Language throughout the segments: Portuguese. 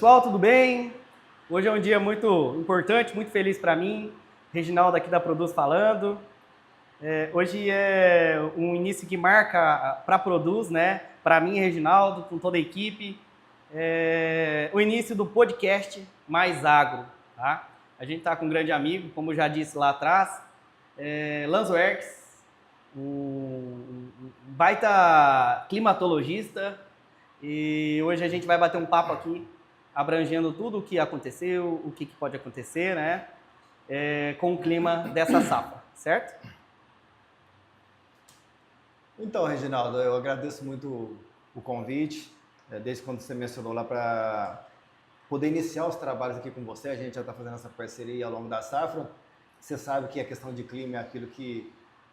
pessoal, tudo bem? Hoje é um dia muito importante, muito feliz para mim. Reginaldo aqui da Produz falando. Hoje é um início que marca para a Produz, né? Para mim, Reginaldo, com toda a equipe. O início do podcast Mais Agro, tá? A gente está com um grande amigo, como eu já disse lá atrás, Lanzo Erques, um baita climatologista. E hoje a gente vai bater um papo aqui, abrangendo tudo o que aconteceu, o que pode acontecer, né? Com o clima dessa safra, certo? Então, Reginaldo, eu agradeço muito o convite, desde quando você mencionou lá para poder iniciar os trabalhos aqui com você. A gente já está fazendo essa parceria ao longo da safra. Você sabe que a questão de clima é aquilo que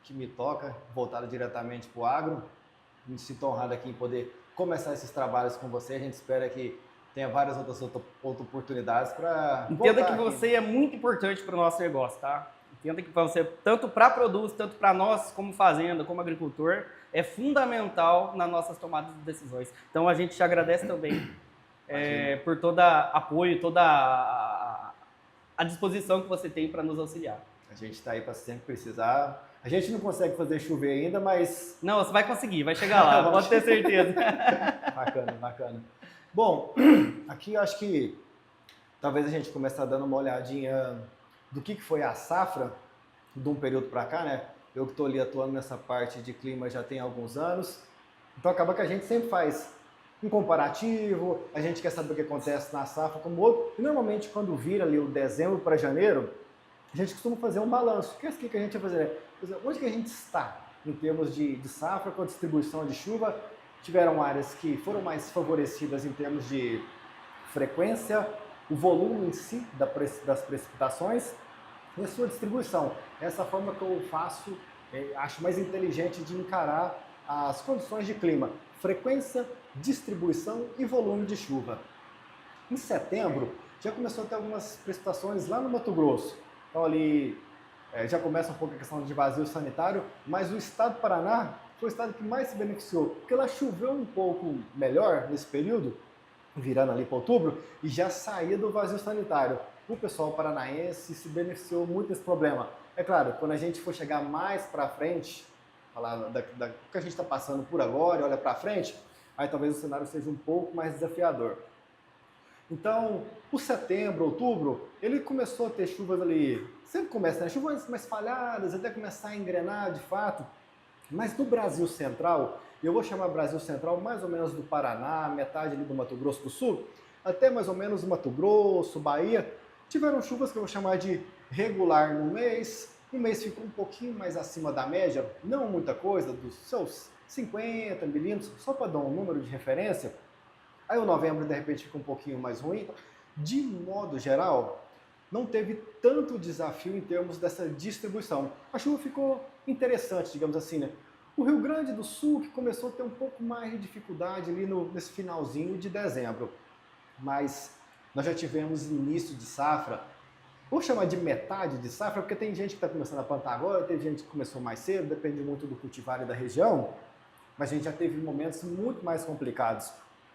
me toca, voltado diretamente para o agro. Me sinto honrado aqui em poder começar esses trabalhos com você. A gente espera que tenha várias outras oportunidades para Entenda que você é muito importante para o nosso negócio, tá? Entenda que você, tanto para Produz, tanto para nós como fazenda, como agricultor, é fundamental nas nossas tomadas de decisões. Então a gente te agradece também por todo apoio, toda a disposição que você tem para nos auxiliar. A gente está aí para sempre precisar. A gente não consegue fazer chover ainda, mas... Não, você vai conseguir, vai chegar lá, pode ter certeza. Bacana, bacana. Bom, aqui eu acho que talvez a gente comece dando uma olhadinha do que foi a safra de um período para cá, né? Eu que estou ali atuando nessa parte de clima já tem alguns anos, então acaba que a gente sempre faz um comparativo, a gente quer saber o que acontece na safra como outro, e normalmente quando vira ali o dezembro para janeiro, a gente costuma fazer um balanço. O que a gente vai fazer? Né? Onde que a gente está em termos de safra com a distribuição de chuva? Tiveram áreas que foram mais favorecidas em termos de frequência, o volume em si das precipitações e a sua distribuição. Essa forma que eu faço, acho mais inteligente de encarar as condições de clima, frequência, distribuição e volume de chuva. Em setembro, já começou a ter algumas precipitações lá no Mato Grosso. Então ali já começa um pouco a questão de vazio sanitário, mas o estado do Paraná foi o estado que mais se beneficiou, porque lá choveu um pouco melhor nesse período, virando ali para outubro, e já saía do vazio sanitário. O pessoal paranaense se beneficiou muito desse problema. É claro, quando a gente for chegar mais para frente, falar do que a gente está passando por agora e olha para frente, aí talvez o cenário seja um pouco mais desafiador. Então, o setembro, outubro, ele começou a ter chuvas ali, sempre começa, né? Chuvas mais falhadas, até começar a engrenar de fato, mas no Brasil Central, eu vou chamar Brasil Central mais ou menos do Paraná, metade ali do Mato Grosso do Sul, até mais ou menos Mato Grosso, Bahia, tiveram chuvas que eu vou chamar de regular no mês, o mês ficou um pouquinho mais acima da média, não muita coisa, dos seus 50 milímetros, só para dar um número de referência. Aí o novembro, de repente, fica um pouquinho mais ruim. De modo geral, não teve tanto desafio em termos dessa distribuição. A chuva ficou interessante, digamos assim, né? O Rio Grande do Sul que começou a ter um pouco mais de dificuldade ali nesse finalzinho de dezembro. Mas nós já tivemos início de safra, vou chamar de metade de safra, porque tem gente que está começando a plantar agora, tem gente que começou mais cedo, depende muito do cultivar e da região, mas a gente já teve momentos muito mais complicados.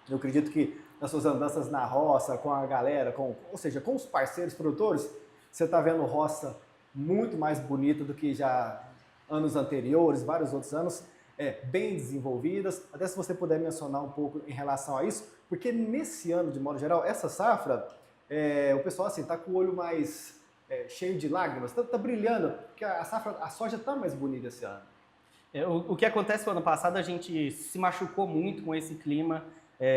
Eu acredito que nas suas andanças na roça, com a galera, ou seja, com os parceiros produtores, você está vendo roça muito mais bonita do que já anos anteriores, vários outros anos, bem desenvolvidas. Até se você puder mencionar um pouco em relação a isso, porque nesse ano, de modo geral, essa safra, o pessoal assim está com o olho mais cheio de lágrimas, está brilhando, porque a soja está mais bonita esse ano. O que acontece no ano passado, a gente se machucou muito com esse clima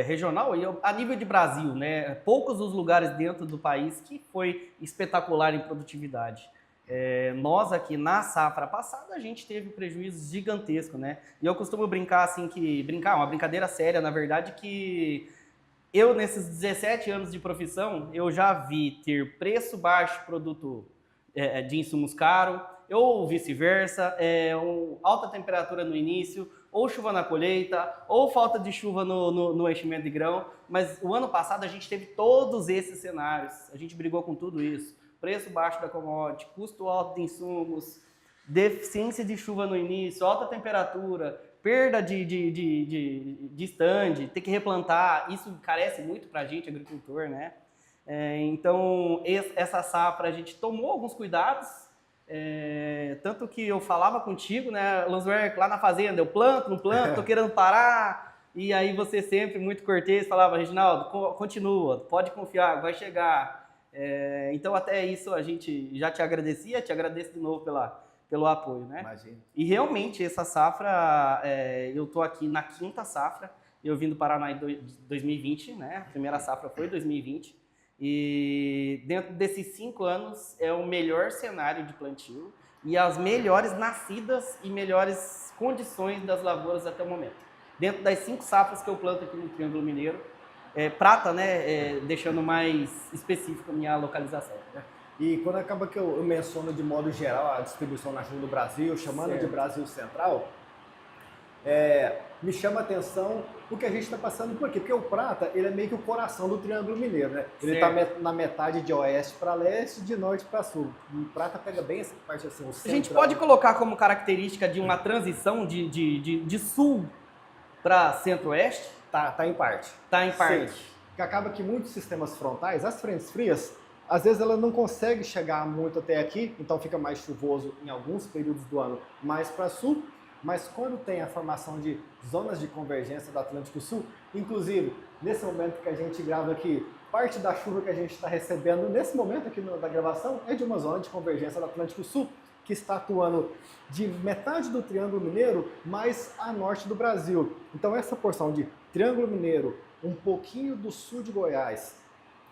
regional e a nível de Brasil, né? Poucos os lugares dentro do país que foi espetacular em produtividade. Nós aqui na safra passada a gente teve prejuízo gigantesco, né? E eu costumo brincar assim uma brincadeira séria, na verdade, que eu nesses 17 anos de profissão eu já vi ter preço baixo produto de insumos caro, ou vice-versa, alta temperatura no início, ou chuva na colheita, ou falta de chuva no enchimento de grão. Mas o ano passado a gente teve todos esses cenários, a gente brigou com tudo isso. Preço baixo da commodity, custo alto de insumos, deficiência de chuva no início, alta temperatura, perda de stand, ter que replantar, isso encarece muito para a gente, agricultor, né? Então, essa safra a gente tomou alguns cuidados, tanto que eu falava contigo, né, Lanzwer, lá na fazenda, eu planto, não planto, tô querendo parar, e aí você sempre muito cortês falava, Reginaldo, continua, pode confiar, vai chegar. Então, até isso a gente já te agradecia, te agradeço de novo pelo apoio, né? Imagina. E realmente essa safra, eu tô aqui na 5ª safra, eu vim do Paraná em 2020, né? A primeira safra foi 2020. E dentro desses 5 anos é o melhor cenário de plantio e as melhores nascidas e melhores condições das lavouras até o momento. Dentro das 5 safras que eu planto aqui no Triângulo Mineiro, prata, né? Deixando mais específico a minha localização. E quando acaba que eu menciono de modo geral a distribuição na região do Brasil, chamando certo. de Brasil Central, me chama a atenção o que a gente está passando por aqui, porque o prata ele é meio que o coração do Triângulo Mineiro, né? Ele está na metade de oeste para leste, de norte para sul. O prata pega bem essa parte assim, o central. A gente pode colocar como característica de uma transição de sul para centro-oeste? Tá em parte. Tá em parte. Sim. Que acaba que muitos sistemas frontais, as frentes frias, às vezes ela não consegue chegar muito até aqui, então fica mais chuvoso em alguns períodos do ano mais para sul, mas quando tem a formação de zonas de convergência do Atlântico Sul, inclusive nesse momento que a gente grava aqui, parte da chuva que a gente está recebendo nesse momento aqui da gravação é de uma zona de convergência do Atlântico Sul, que está atuando de metade do Triângulo Mineiro mais a norte do Brasil. Então essa porção de Triângulo Mineiro, um pouquinho do sul de Goiás,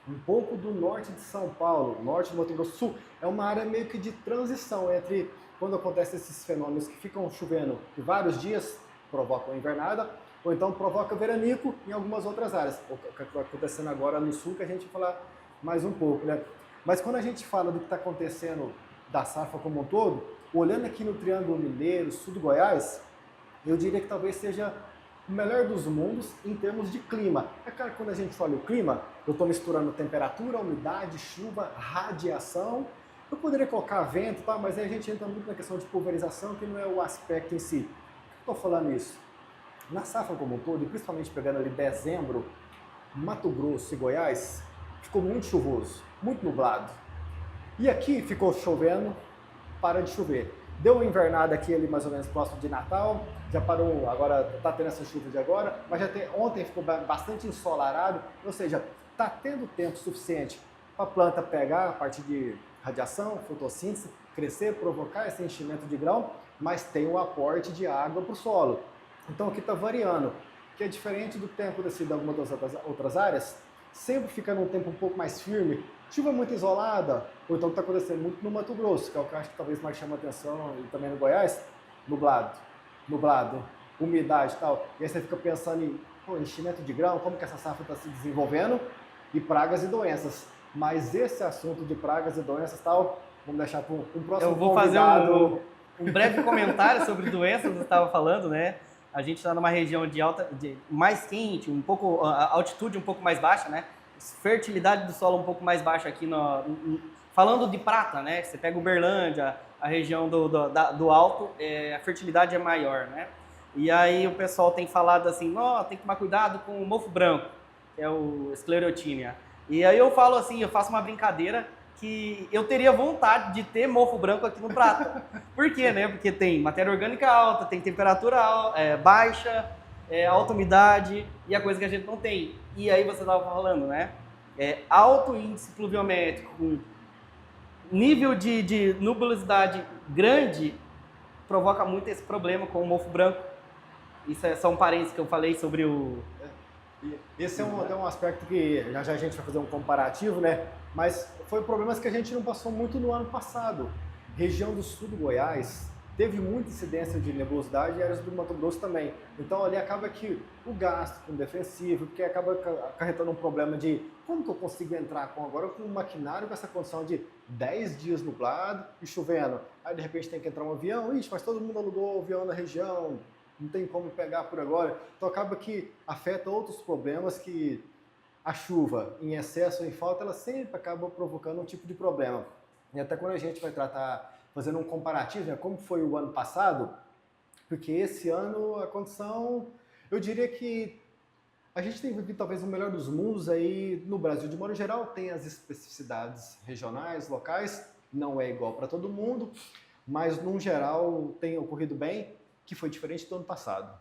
um pouco do norte de São Paulo, norte do Mato Grosso do Sul, é uma área meio que de transição entre quando acontecem esses fenômenos que ficam chovendo por vários dias, provocam invernada, ou então provoca veranico em algumas outras áreas. O que está acontecendo agora no sul, que a gente vai falar mais um pouco, né? Mas quando a gente fala do que está acontecendo da safra como um todo, olhando aqui no Triângulo Mineiro, sul do Goiás, eu diria que talvez seja o melhor dos mundos em termos de clima. É claro que quando a gente fala o clima, eu estou misturando temperatura, umidade, chuva, radiação. Eu poderia colocar vento, tá? Mas aí a gente entra muito na questão de pulverização, que não é o aspecto em si. Por que eu estou falando isso? Na safra como um todo, e principalmente pegando ali dezembro, Mato Grosso e Goiás, ficou muito chuvoso, muito nublado. E aqui ficou chovendo, para de chover. Deu uma invernada aqui ali mais ou menos próximo de Natal, já parou, agora está tendo essa chuva de agora, mas ontem ficou bastante ensolarado, ou seja, está tendo tempo suficiente para a planta pegar a partir de radiação, fotossíntese, crescer, provocar esse enchimento de grão, mas tem o aporte de água para o solo. Então aqui está variando, que é diferente do tempo de algumas das outras áreas, sempre fica num tempo um pouco mais firme, chuva muito isolada, ou então está acontecendo muito no Mato Grosso, que é o que eu acho que talvez mais chama atenção, e também no Goiás, nublado, umidade e tal. E aí você fica pensando em enchimento de grão, como que essa safra está se desenvolvendo, e pragas e doenças. Mas esse assunto de pragas e doenças e tal, vamos deixar para um próximo Eu vou convidado. fazer um breve comentário sobre doenças que você estava falando, né? A gente está numa região mais quente, a altitude um pouco mais baixa, né? Fertilidade do solo um pouco mais baixa aqui, falando de prata, né? Você pega Uberlândia, a região do alto, a fertilidade é maior, né? E aí o pessoal tem falado assim, tem que tomar cuidado com o mofo branco, que é o Sclerotinia. E aí eu falo assim, eu faço uma brincadeira que eu teria vontade de ter mofo branco aqui no prata. Por quê, né? Porque tem matéria orgânica alta, tem temperatura baixa, alta umidade e a coisa que a gente não tem. E aí você estava falando, né? Alto índice pluviométrico, com nível de nubulosidade grande, provoca muito esse problema com o mofo branco. Isso é só um parênteses que eu falei sobre o... Esse é até um aspecto que já a gente vai fazer um comparativo, né? Mas foi problemas que a gente não passou muito no ano passado. Região do sul do Goiás teve muita incidência de nebulosidade e áreas do Mato Grosso também. Então ali acaba que o gasto com defensivo, que acaba acarretando um problema de como que eu consigo entrar agora com um maquinário com essa condição de 10 dias nublado e chovendo. Aí de repente tem que entrar um avião, mas todo mundo alugou o avião na região, não tem como pegar por agora. Então acaba que afeta outros problemas que a chuva em excesso ou em falta, ela sempre acaba provocando um tipo de problema. E até quando a gente vai tratar, fazendo um comparativo, né, como foi o ano passado, Porque esse ano a condição, eu diria que a gente tem vivido talvez o melhor dos mundos aí no Brasil. De modo geral, tem as especificidades regionais, locais, não é igual para todo mundo, mas no geral tem ocorrido bem, que foi diferente do ano passado.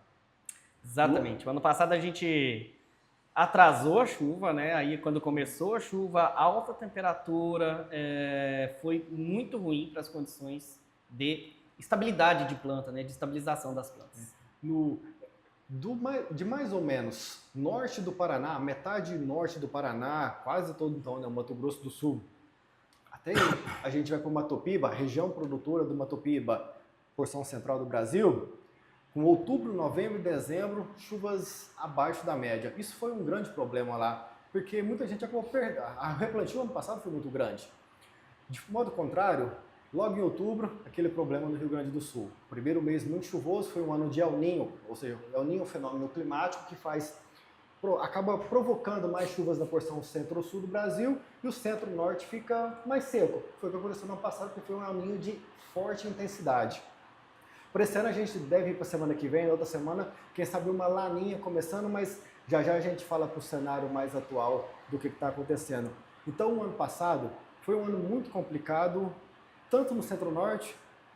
Exatamente. O ano passado a gente atrasou a chuva, né? Aí quando começou a chuva, alta temperatura, foi muito ruim para as condições de estabilidade de planta, né? De estabilização das plantas. De mais ou menos norte do Paraná, metade norte do Paraná, quase todo então, né? Mato Grosso do Sul, até a gente vai para o Matopiba, região produtora do Matopiba, porção central do Brasil, com outubro, novembro e dezembro, chuvas abaixo da média. Isso foi um grande problema lá, porque muita gente acabou perdendo. A replantio ano passado foi muito grande. De modo contrário, logo em outubro, aquele problema no Rio Grande do Sul. O primeiro mês muito chuvoso foi um ano de El Niño, ou seja, El Niño é um fenômeno climático que acaba provocando mais chuvas na porção centro-sul do Brasil e o centro-norte fica mais seco. Foi o que aconteceu no ano passado, porque foi um El Niño de forte intensidade. Por esse ano a gente deve ir para a semana que vem, outra semana, quem sabe uma laninha começando, mas já a gente fala para o cenário mais atual do que está acontecendo. Então o ano passado foi um ano muito complicado, tanto no centro-norte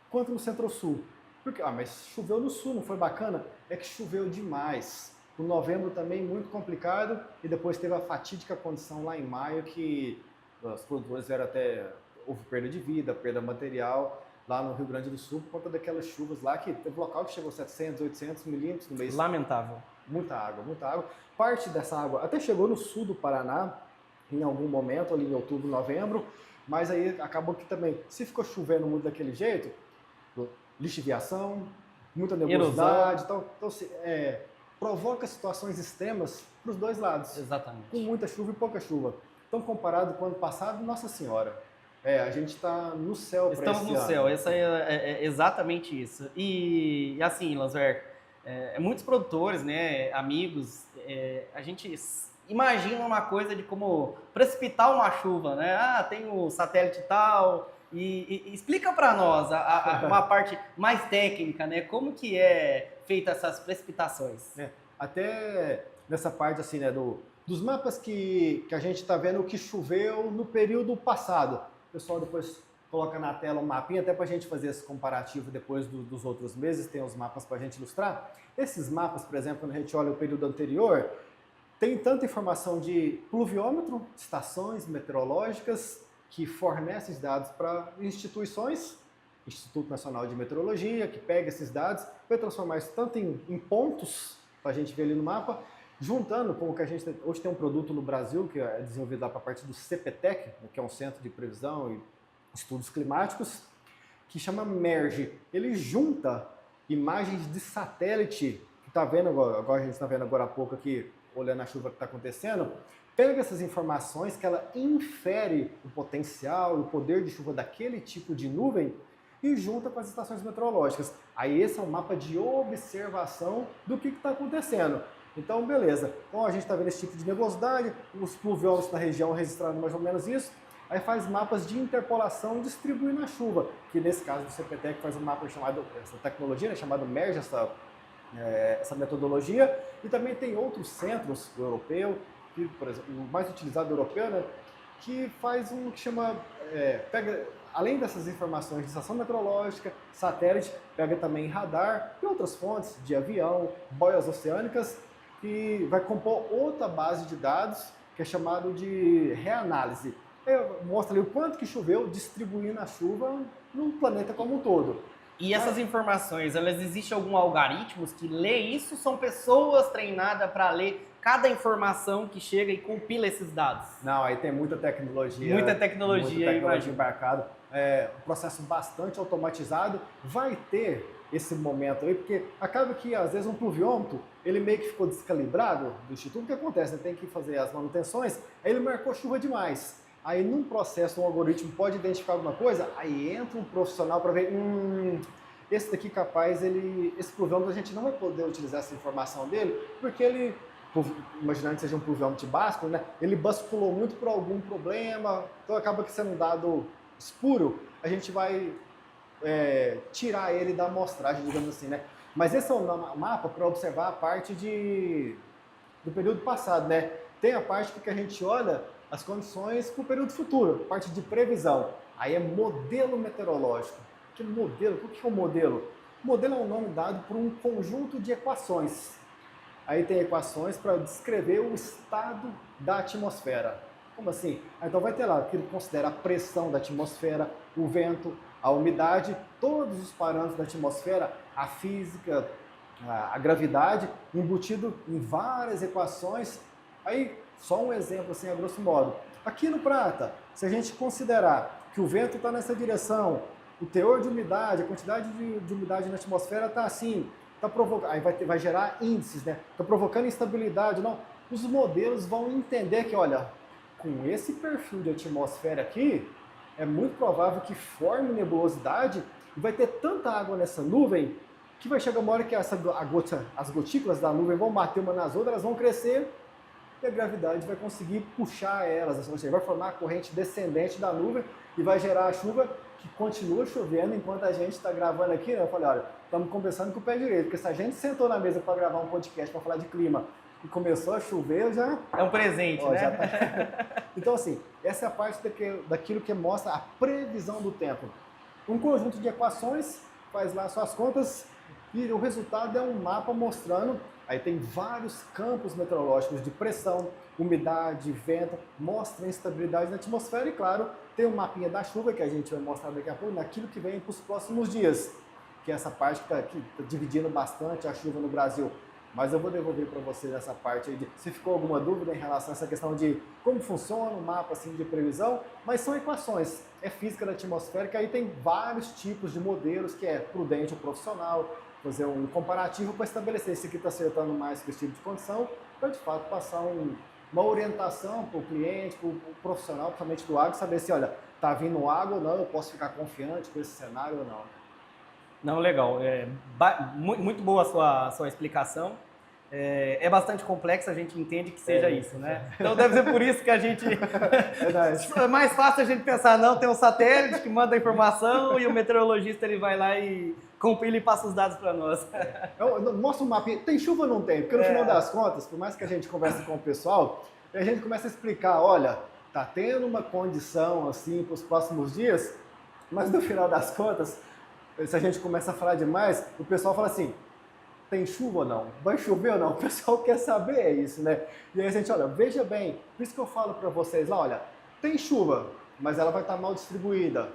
quanto no centro-sul. Porque, mas choveu no sul, não foi bacana? É que choveu demais. O novembro também muito complicado e depois teve a fatídica condição lá em maio que os produtores houve perda de vida, perda material lá no Rio Grande do Sul por conta daquelas chuvas lá que teve local que chegou a 700, 800 milímetros no mês. Lamentável. Muita água, muita água. Parte dessa água até chegou no sul do Paraná em algum momento, ali em outubro, novembro, mas aí acabou que também, se ficou chovendo muito daquele jeito, lixiviação, muita nebulosidade, então provoca situações extremas para os dois lados. Exatamente. Com muita chuva e pouca chuva. Então, comparado com o ano passado, Nossa Senhora, a gente está no céu para esse ano. Estamos no céu, essa é exatamente isso. E assim, Lanzver, muitos produtores, né, amigos, a gente imagina uma coisa de como precipitar uma chuva, né? Tem o satélite tal, e explica para nós uma parte mais técnica, né? Como que é feita essas precipitações? Até nessa parte assim, né, dos mapas que a gente está vendo o que choveu no período passado. O pessoal depois coloca na tela um mapinha até para a gente fazer esse comparativo depois dos outros meses, tem os mapas para a gente ilustrar. Esses mapas, por exemplo, quando a gente olha o período anterior, tem tanta informação de pluviômetro, estações meteorológicas que fornecem esses dados para instituições, Instituto Nacional de Meteorologia, que pega esses dados, vai transformar isso tanto em pontos, para a gente ver ali no mapa, juntando com o que a gente hoje tem um produto no Brasil, que é desenvolvido lá para a parte do CPTEC, que é um Centro de Previsão e Estudos Climáticos, que chama MERGE. Ele junta imagens de satélite, que está vendo agora, a gente está vendo agora há pouco aqui, olhando a chuva que está acontecendo, pega essas informações que ela infere o potencial e o poder de chuva daquele tipo de nuvem e junta com as estações meteorológicas. Aí esse é um mapa de observação do que está acontecendo. Então, beleza. Então a gente está vendo esse tipo de nebulosidade, os pluviômetros na região registrando mais ou menos isso. Aí faz mapas de interpolação distribuindo a chuva, que nesse caso do CPTEC faz um mapa chamado, essa tecnologia, né, chamado MERGE, essa metodologia, e também tem outros centros europeu, que, por exemplo, o mais utilizado europeu, né, que faz um que chama, pega, além dessas informações de estação meteorológica, satélite, pega também radar e outras fontes de avião, boias oceânicas, que vai compor outra base de dados, que é chamado de reanálise. Mostra ali o quanto que choveu, distribuindo a chuva no planeta como um todo. E essas informações, elas existem algum algoritmos que lê isso? São pessoas treinadas para ler cada informação que chega e compila esses dados? Não, aí tem muita tecnologia. Muita tecnologia embarcada. Um processo bastante automatizado. Vai ter esse momento aí, porque acaba que às vezes um pluviômetro, ele meio que ficou descalibrado do instituto. O que acontece? Né? Tem que fazer as manutenções, aí ele marcou chuva demais. Aí, num processo, um algoritmo pode identificar alguma coisa, aí entra um profissional para ver, esse daqui capaz, esse pluviômetro a gente não vai poder utilizar essa informação dele, porque ele, imaginando que seja um pluviômetro básico, né, ele basculou muito por algum problema, então acaba que sendo um dado espuro, a gente vai tirar ele da amostragem, digamos assim, né? Mas esse é um mapa para observar a parte do período passado, né? Tem a parte que a gente olha as condições para o período futuro, parte de previsão. Aí é modelo meteorológico. Que modelo? O que é um modelo? Modelo é um nome dado por um conjunto de equações. Aí tem equações para descrever o estado da atmosfera. Como assim? Então vai ter lá que ele considera a pressão da atmosfera, o vento, a umidade, todos os parâmetros da atmosfera, a física, a gravidade, embutido em várias equações. Aí, só um exemplo assim, a grosso modo. Aqui no Prata, se a gente considerar que o vento está nessa direção, o teor de umidade, a quantidade de umidade na atmosfera está assim, tá provocando, aí vai gerar índices, né? Está provocando instabilidade, não. Os modelos vão entender que, olha, com esse perfil de atmosfera aqui, é muito provável que forme nebulosidade e vai ter tanta água nessa nuvem que vai chegar uma hora que as gotículas da nuvem vão bater uma nas outras, elas vão crescer e a gravidade vai conseguir puxar elas, ou seja, vai formar a corrente descendente da nuvem e vai gerar a chuva que continua chovendo enquanto a gente está gravando aqui, né? Eu falei, olha, estamos conversando com o pé direito, porque se a gente sentou na mesa para gravar um podcast para falar de clima e começou a chover, já... É um presente, né? Já tá... Então, assim, essa é a parte daquilo que mostra a previsão do tempo. Um conjunto de equações, faz lá suas contas e o resultado é um mapa mostrando, aí tem vários campos meteorológicos de pressão, umidade, vento, mostra a instabilidade na atmosfera e, claro, tem um mapinha da chuva que a gente vai mostrar daqui a pouco, naquilo que vem para os próximos dias, que é essa parte que está dividindo bastante a chuva no Brasil. Mas eu vou devolver para vocês essa parte aí de se ficou alguma dúvida em relação a essa questão de como funciona o mapa assim, de previsão, mas são equações, é física da atmosfera, que aí tem vários tipos de modelos, que é prudente ou profissional, fazer um comparativo para estabelecer se aqui está acertando mais com esse tipo de condição, para de fato passar uma orientação para o cliente, para o profissional, principalmente do agro, saber se, olha, está vindo água ou não, eu posso ficar confiante com esse cenário ou não. Não, legal. Muito boa a sua explicação. É bastante complexo, a gente entende que seja isso, né? Então deve ser por isso que a gente... É mais fácil a gente pensar, não, tem um satélite que manda a informação e o meteorologista ele vai lá e compila e passa os dados para nós. Mostra um mapa. Tem chuva ou não tem? Porque no final das contas, por mais que a gente converse com o pessoal, a gente começa a explicar, olha, tá tendo uma condição assim para os próximos dias, mas no final das contas, se a gente começa a falar demais, o pessoal fala assim, tem chuva ou não? Vai chover ou não? O pessoal quer saber isso, né? E aí a gente, olha, veja bem, por isso que eu falo para vocês lá, olha, tem chuva, mas ela vai estar mal distribuída.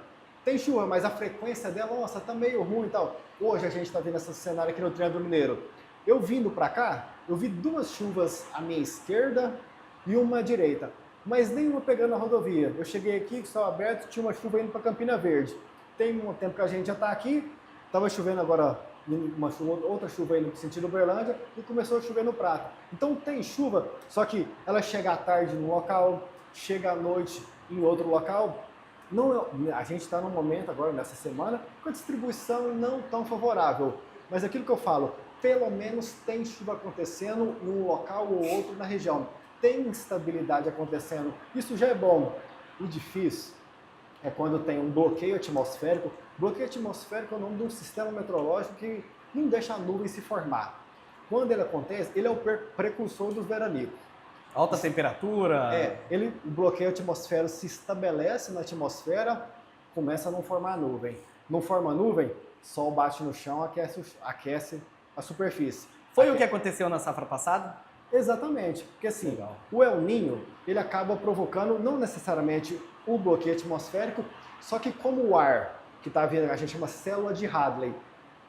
Tem chuva, mas a frequência dela, nossa, tá meio ruim e tal. Hoje a gente está vendo esse cenário aqui no Triângulo Mineiro. Eu vindo para cá, eu vi duas chuvas à minha esquerda e uma à direita, mas nenhuma pegando a rodovia. Eu cheguei aqui, céu aberto, tinha uma chuva indo para Campina Verde. Tem um tempo que a gente já está aqui, estava chovendo agora outra chuva aí no sentido Uberlândia e começou a chover no Prata. Então tem chuva, só que ela chega à tarde num local, chega à noite em outro local. Não, a gente está num momento agora, nessa semana, com a distribuição não tão favorável. Mas aquilo que eu falo, pelo menos tem chuva acontecendo em um local ou outro na região. Tem instabilidade acontecendo. Isso já é bom. O difícil é quando tem um bloqueio atmosférico. Bloqueio atmosférico é o nome de um sistema meteorológico que não deixa a nuvem se formar. Quando ele acontece, ele é o precursor dos veranicos. Alta temperatura? O bloqueio atmosférico se estabelece na atmosfera, começa a não formar nuvem. Não forma nuvem, sol bate no chão, aquece a superfície. Foi o que aconteceu na safra passada? Exatamente, porque assim, o El Niño, ele acaba provocando, não necessariamente o bloqueio atmosférico, só que como o ar, que está vindo, a gente chama célula de Hadley,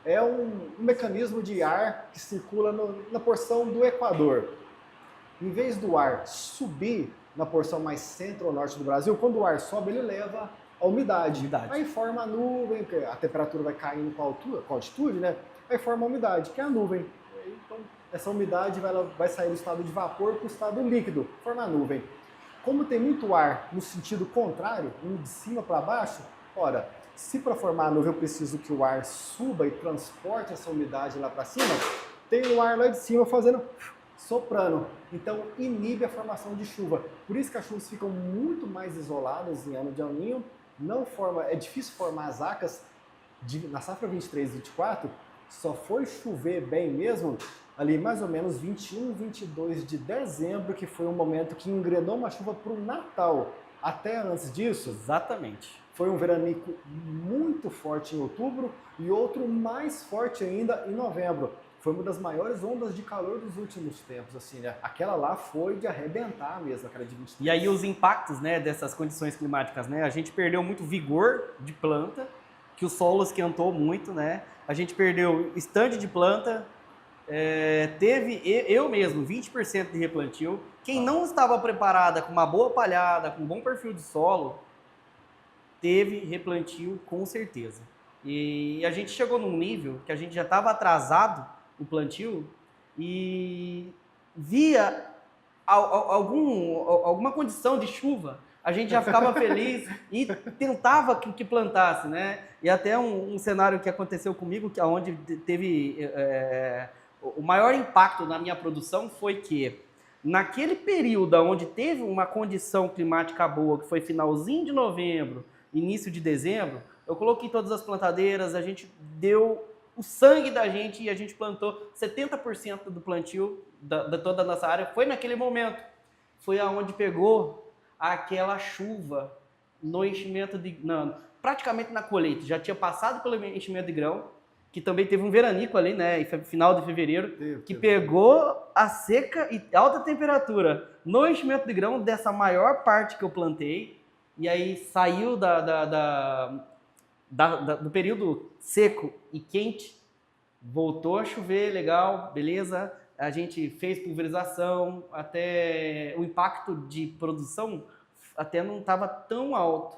é um mecanismo de ar que circula na porção do Equador. Em vez do ar subir na porção mais centro-norte do Brasil, quando o ar sobe, ele leva a umidade. Aí forma a nuvem, porque a temperatura vai caindo com a altitude, né? Aí forma a umidade, que é a nuvem. Então, essa umidade vai sair do estado de vapor para o estado líquido, forma a nuvem. Como tem muito ar no sentido contrário, indo de cima para baixo, ora, se para formar a nuvem eu preciso que o ar suba e transporte essa umidade lá para cima, tem o ar lá de cima soprando. Então inibe a formação de chuva. Por isso que as chuvas ficam muito mais isoladas em ano de El Niño. É difícil formar as acas na safra 23 e 24, só foi chover bem mesmo ali mais ou menos 21, 22 de dezembro, que foi um momento que engrenou uma chuva para o Natal. Até antes disso, Exatamente. foi um veranico muito forte em outubro e outro mais forte ainda em novembro. Foi uma das maiores ondas de calor dos últimos tempos, assim, né? Aquela lá foi de arrebentar mesmo, aquela de 23. E aí os impactos, né, dessas condições climáticas, né? A gente perdeu muito vigor de planta, que o solo esquentou muito, né? A gente perdeu estande de planta, teve eu mesmo 20% de replantio. Quem não estava preparada com uma boa palhada, com um bom perfil de solo, teve replantio com certeza. E a gente chegou num nível que a gente já estava atrasado o plantio e via alguma condição de chuva, a gente já ficava feliz e tentava que plantasse, né? E até um cenário que aconteceu comigo, que onde teve o maior impacto na minha produção foi que naquele período onde teve uma condição climática boa, que foi finalzinho de novembro, início de dezembro, eu coloquei todas as plantadeiras, a gente deu o sangue da gente e a gente plantou 70% do plantio da toda a nossa área. Foi naquele momento. Foi aonde pegou aquela chuva no enchimento de... Não, praticamente na colheita. Já tinha passado pelo enchimento de grão, que também teve um veranico ali, né, final de fevereiro, que pegou a seca e alta temperatura no enchimento de grão dessa maior parte que eu plantei, e aí saiu do período seco e quente, voltou a chover, legal, beleza, a gente fez pulverização, até o impacto de produção até não estava tão alto,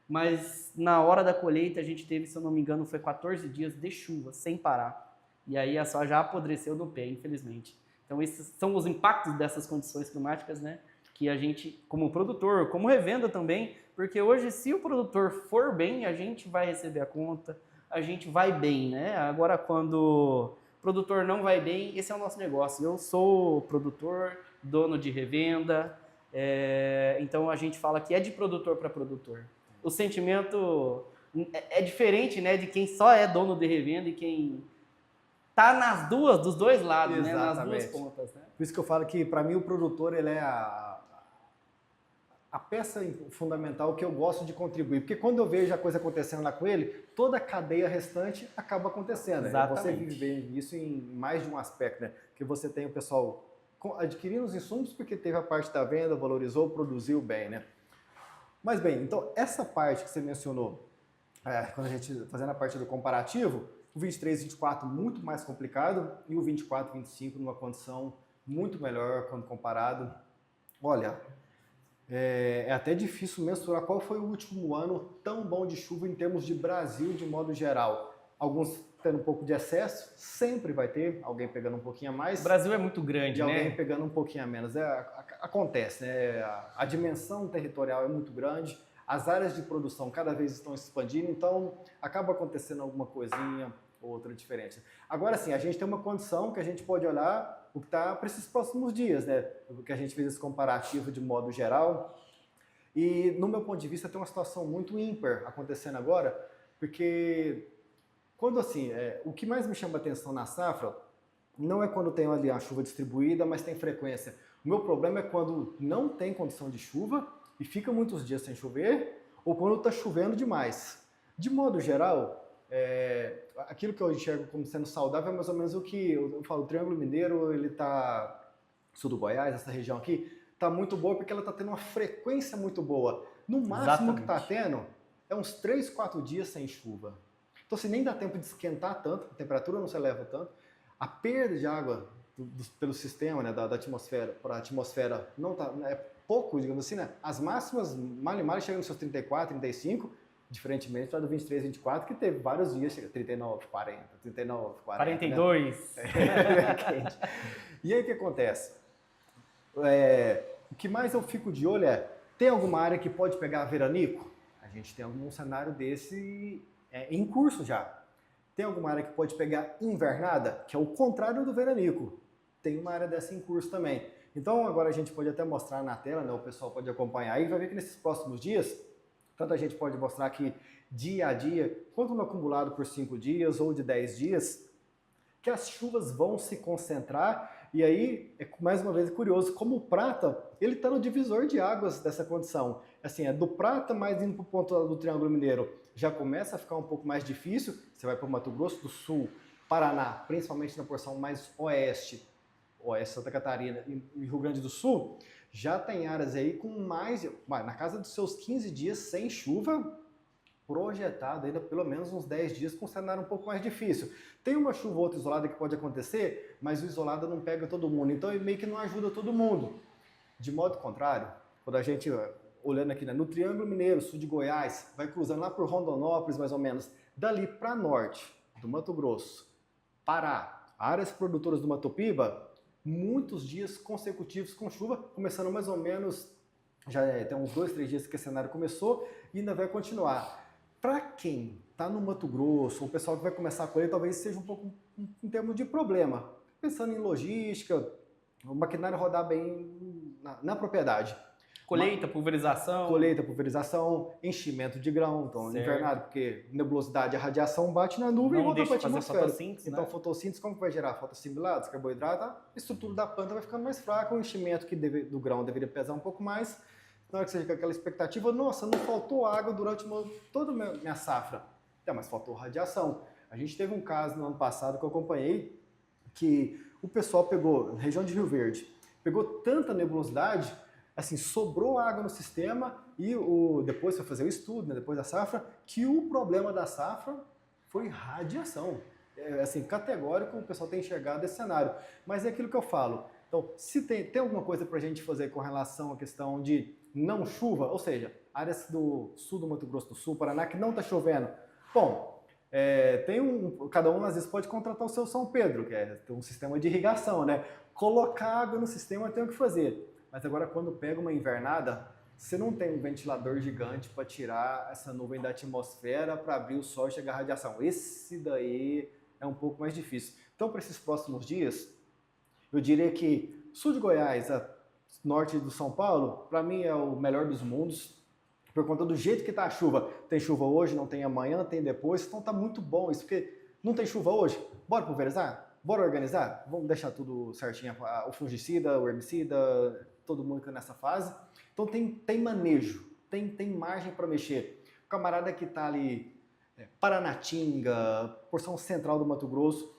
mas na hora da colheita a gente teve, se eu não me engano, foi 14 dias de chuva, sem parar, e aí a soja já apodreceu no pé, infelizmente. Então esses são os impactos dessas condições climáticas, né, que a gente, como produtor, como revenda também, porque hoje, se o produtor for bem, a gente vai receber a conta, a gente vai bem, né? Agora, quando o produtor não vai bem, esse é o nosso negócio. Eu sou produtor, dono de revenda, então a gente fala que é de produtor para produtor. O sentimento é diferente, né, de quem só é dono de revenda e quem tá dos dois lados, né, nas duas pontas, né? Por isso que eu falo que, para mim, o produtor ele é a peça fundamental que eu gosto de contribuir. Porque quando eu vejo a coisa acontecendo lá com ele, toda a cadeia restante acaba acontecendo. Exatamente. Você vive isso em mais de um aspecto, né? Que você tem o pessoal adquirindo os insumos porque teve a parte da venda, valorizou, produziu bem, né? Mas bem, então essa parte que você mencionou, quando a gente fazendo a parte do comparativo, o 23, 24 muito mais complicado e o 24, 25 numa condição muito melhor quando comparado. Olha, é até difícil mensurar qual foi o último ano tão bom de chuva em termos de Brasil de modo geral. Alguns tendo um pouco de excesso, sempre vai ter alguém pegando um pouquinho a mais. O Brasil é muito grande, e né? alguém pegando um pouquinho a menos. Acontece, né? A dimensão territorial é muito grande, as áreas de produção cada vez estão se expandindo, então acaba acontecendo alguma coisinha ou outra diferente. Agora sim, a gente tem uma condição que a gente pode olhar o que está para esses próximos dias, né? Porque a gente fez esse comparativo de modo geral. E, no meu ponto de vista, tem uma situação muito ímpar acontecendo agora, porque quando assim, o que mais me chama a atenção na safra não é quando tem ali a chuva distribuída, mas tem frequência. O meu problema é quando não tem condição de chuva e fica muitos dias sem chover, ou quando está chovendo demais. De modo geral, aquilo que eu enxergo como sendo saudável é mais ou menos o que eu falo. O Triângulo Mineiro, ele está sul do Goiás, essa região aqui, está muito boa porque ela está tendo uma frequência muito boa. No máximo que está tendo é uns 3, 4 dias sem chuva. Então, assim, nem dá tempo de esquentar tanto, a temperatura não se eleva tanto, a perda de água pelo sistema, né, da atmosfera para a atmosfera não tá, é pouco, digamos assim, né? As máximas, mal e mal, chegam nos seus 34, 35, diferentemente do 23, 24, que teve vários dias, chega 39, 40, 39, 40. 42. Né? E aí o que acontece? O que mais eu fico de olho tem alguma área que pode pegar veranico? A gente tem algum cenário desse em curso já. Tem alguma área que pode pegar invernada, que é o contrário do veranico. Tem uma área dessa em curso também. Então agora a gente pode até mostrar na tela, né? O pessoal pode acompanhar aí, vai ver que nesses próximos dias, tanto a gente pode mostrar aqui dia a dia, quanto no acumulado por 5 dias ou de 10 dias, que as chuvas vão se concentrar, e aí, mais uma vez, curioso, como o prata, ele está no divisor de águas dessa condição. Assim, é do prata mais indo para o ponto do Triângulo Mineiro, já começa a ficar um pouco mais difícil, você vai para o Mato Grosso do Sul, Paraná, principalmente na porção mais oeste Santa Catarina e Rio Grande do Sul, já tem áreas aí com mais, na casa dos seus 15 dias sem chuva, projetado ainda pelo menos uns 10 dias com um cenário um pouco mais difícil. Tem uma chuva ou outra isolada que pode acontecer, mas o isolado não pega todo mundo, então ele meio que não ajuda todo mundo. De modo contrário, quando a gente, olhando aqui no Triângulo Mineiro, sul de Goiás, vai cruzando lá por Rondonópolis mais ou menos, dali para norte do Mato Grosso, Pará, áreas produtoras do Mato Piba, muitos dias consecutivos com chuva, começando mais ou menos, já tem uns 2, 3 dias que esse cenário começou e ainda vai continuar. Para quem está no Mato Grosso, o pessoal que vai começar a colher, talvez seja um pouco em termos de problema. Pensando em logística, o maquinário rodar bem na propriedade. Colheita, pulverização, enchimento de grão, então invernado, porque nebulosidade, a radiação bate na nuvem e volta para a atmosfera. Fotossíntese, então, fotossíntese, como que vai gerar? Fotossimilados, carboidrato, a estrutura da planta vai ficando mais fraca, o enchimento do grão deveria pesar um pouco mais. Na hora que você fica com aquela expectativa, nossa, não faltou água durante toda a minha safra. Mas faltou radiação. A gente teve um caso no ano passado que eu acompanhei, que o pessoal pegou, na região de Rio Verde, pegou tanta nebulosidade, assim, sobrou água no sistema e depois foi fazer o estudo, né, depois da safra, que o problema da safra foi radiação. Assim, categórico, o pessoal tem enxergado esse cenário. Mas é aquilo que eu falo. Então, se tem alguma coisa para a gente fazer com relação à questão de não chuva, ou seja, áreas do sul do Mato Grosso do Sul, Paraná, que não está chovendo. Bom, cada um às vezes pode contratar o seu São Pedro, que é um sistema de irrigação, né? Colocar água no sistema tem o que fazer. Mas agora quando pega uma invernada, você não tem um ventilador gigante para tirar essa nuvem da atmosfera para abrir o sol e chegar a radiação. Esse daí é um pouco mais difícil. Então, para esses próximos dias, eu diria que sul de Goiás, norte do São Paulo, para mim é o melhor dos mundos, por conta do jeito que está a chuva. Tem chuva hoje, não tem amanhã, tem depois, então tá muito bom isso, porque não tem chuva hoje, bora pulverizar? Bora organizar? Vamos deixar tudo certinho, o fungicida, o herbicida, todo mundo que tá nessa fase. Então tem manejo, tem margem para mexer. O camarada que está ali, Paranatinga, porção central do Mato Grosso,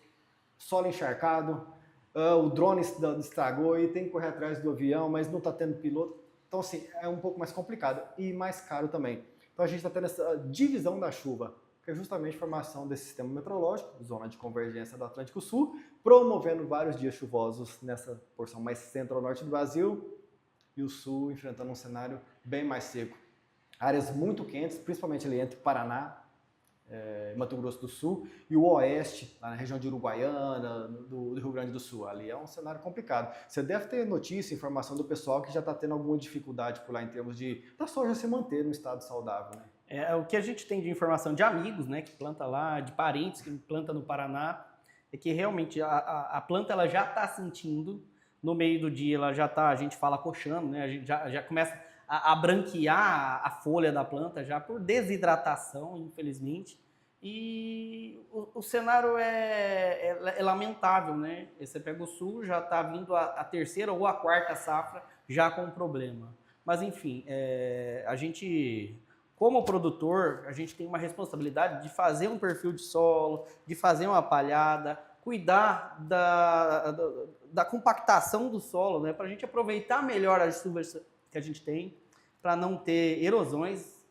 solo encharcado, o drone estragou e tem que correr atrás do avião, mas não está tendo piloto. Então, assim, é um pouco mais complicado e mais caro também. Então, a gente está tendo essa divisão da chuva, que é justamente a formação desse sistema meteorológico, zona de convergência do Atlântico Sul, promovendo vários dias chuvosos nessa porção mais centro-norte do Brasil e o sul enfrentando um cenário bem mais seco. Áreas muito quentes, principalmente ali entre Paraná, Mato Grosso do Sul e o oeste, lá na região de Uruguaiana, do Rio Grande do Sul. Ali é um cenário complicado. Você deve ter notícia, informação do pessoal que já está tendo alguma dificuldade por lá em termos da soja se manter no estado saudável, né? O que a gente tem de informação de amigos, né, que planta lá, de parentes que planta no Paraná, é que realmente a planta ela já está sentindo, no meio do dia ela já está, a gente fala coxando, né, a gente já começa a branquear a folha da planta já por desidratação, infelizmente. E o cenário é lamentável, né? Você pega o sul, já está vindo a terceira ou a quarta safra já com problema. Mas, enfim, a gente, como produtor, a gente tem uma responsabilidade de fazer um perfil de solo, de fazer uma palhada, cuidar da compactação do solo, né? Para a gente aproveitar melhor as chuvas que a gente tem, para não ter erosões.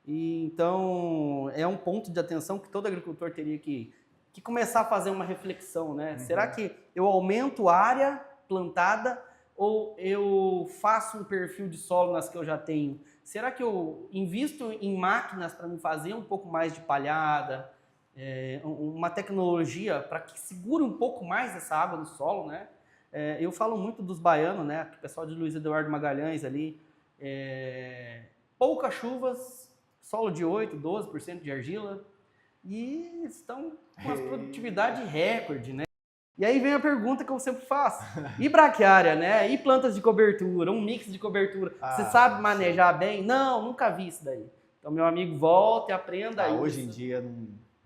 E, então, é um ponto de atenção que todo agricultor teria que começar a fazer uma reflexão, né? Uhum. Será que eu aumento a área plantada ou eu faço um perfil de solo nas que eu já tenho? Será que eu invisto em máquinas para me fazer um pouco mais de palhada, uma tecnologia para que segure um pouco mais essa água no solo, né? Eu falo muito dos baianos, né? O pessoal de Luiz Eduardo Magalhães ali, poucas chuvas, solo de 8%, 12% de argila e estão com uma produtividade recorde, né? E aí vem a pergunta que eu sempre faço. E braquiária, né? E plantas de cobertura, um mix de cobertura. Você sabe manejar bem? Não, nunca vi isso daí. Então, meu amigo, volta e aprenda isso. Hoje em dia,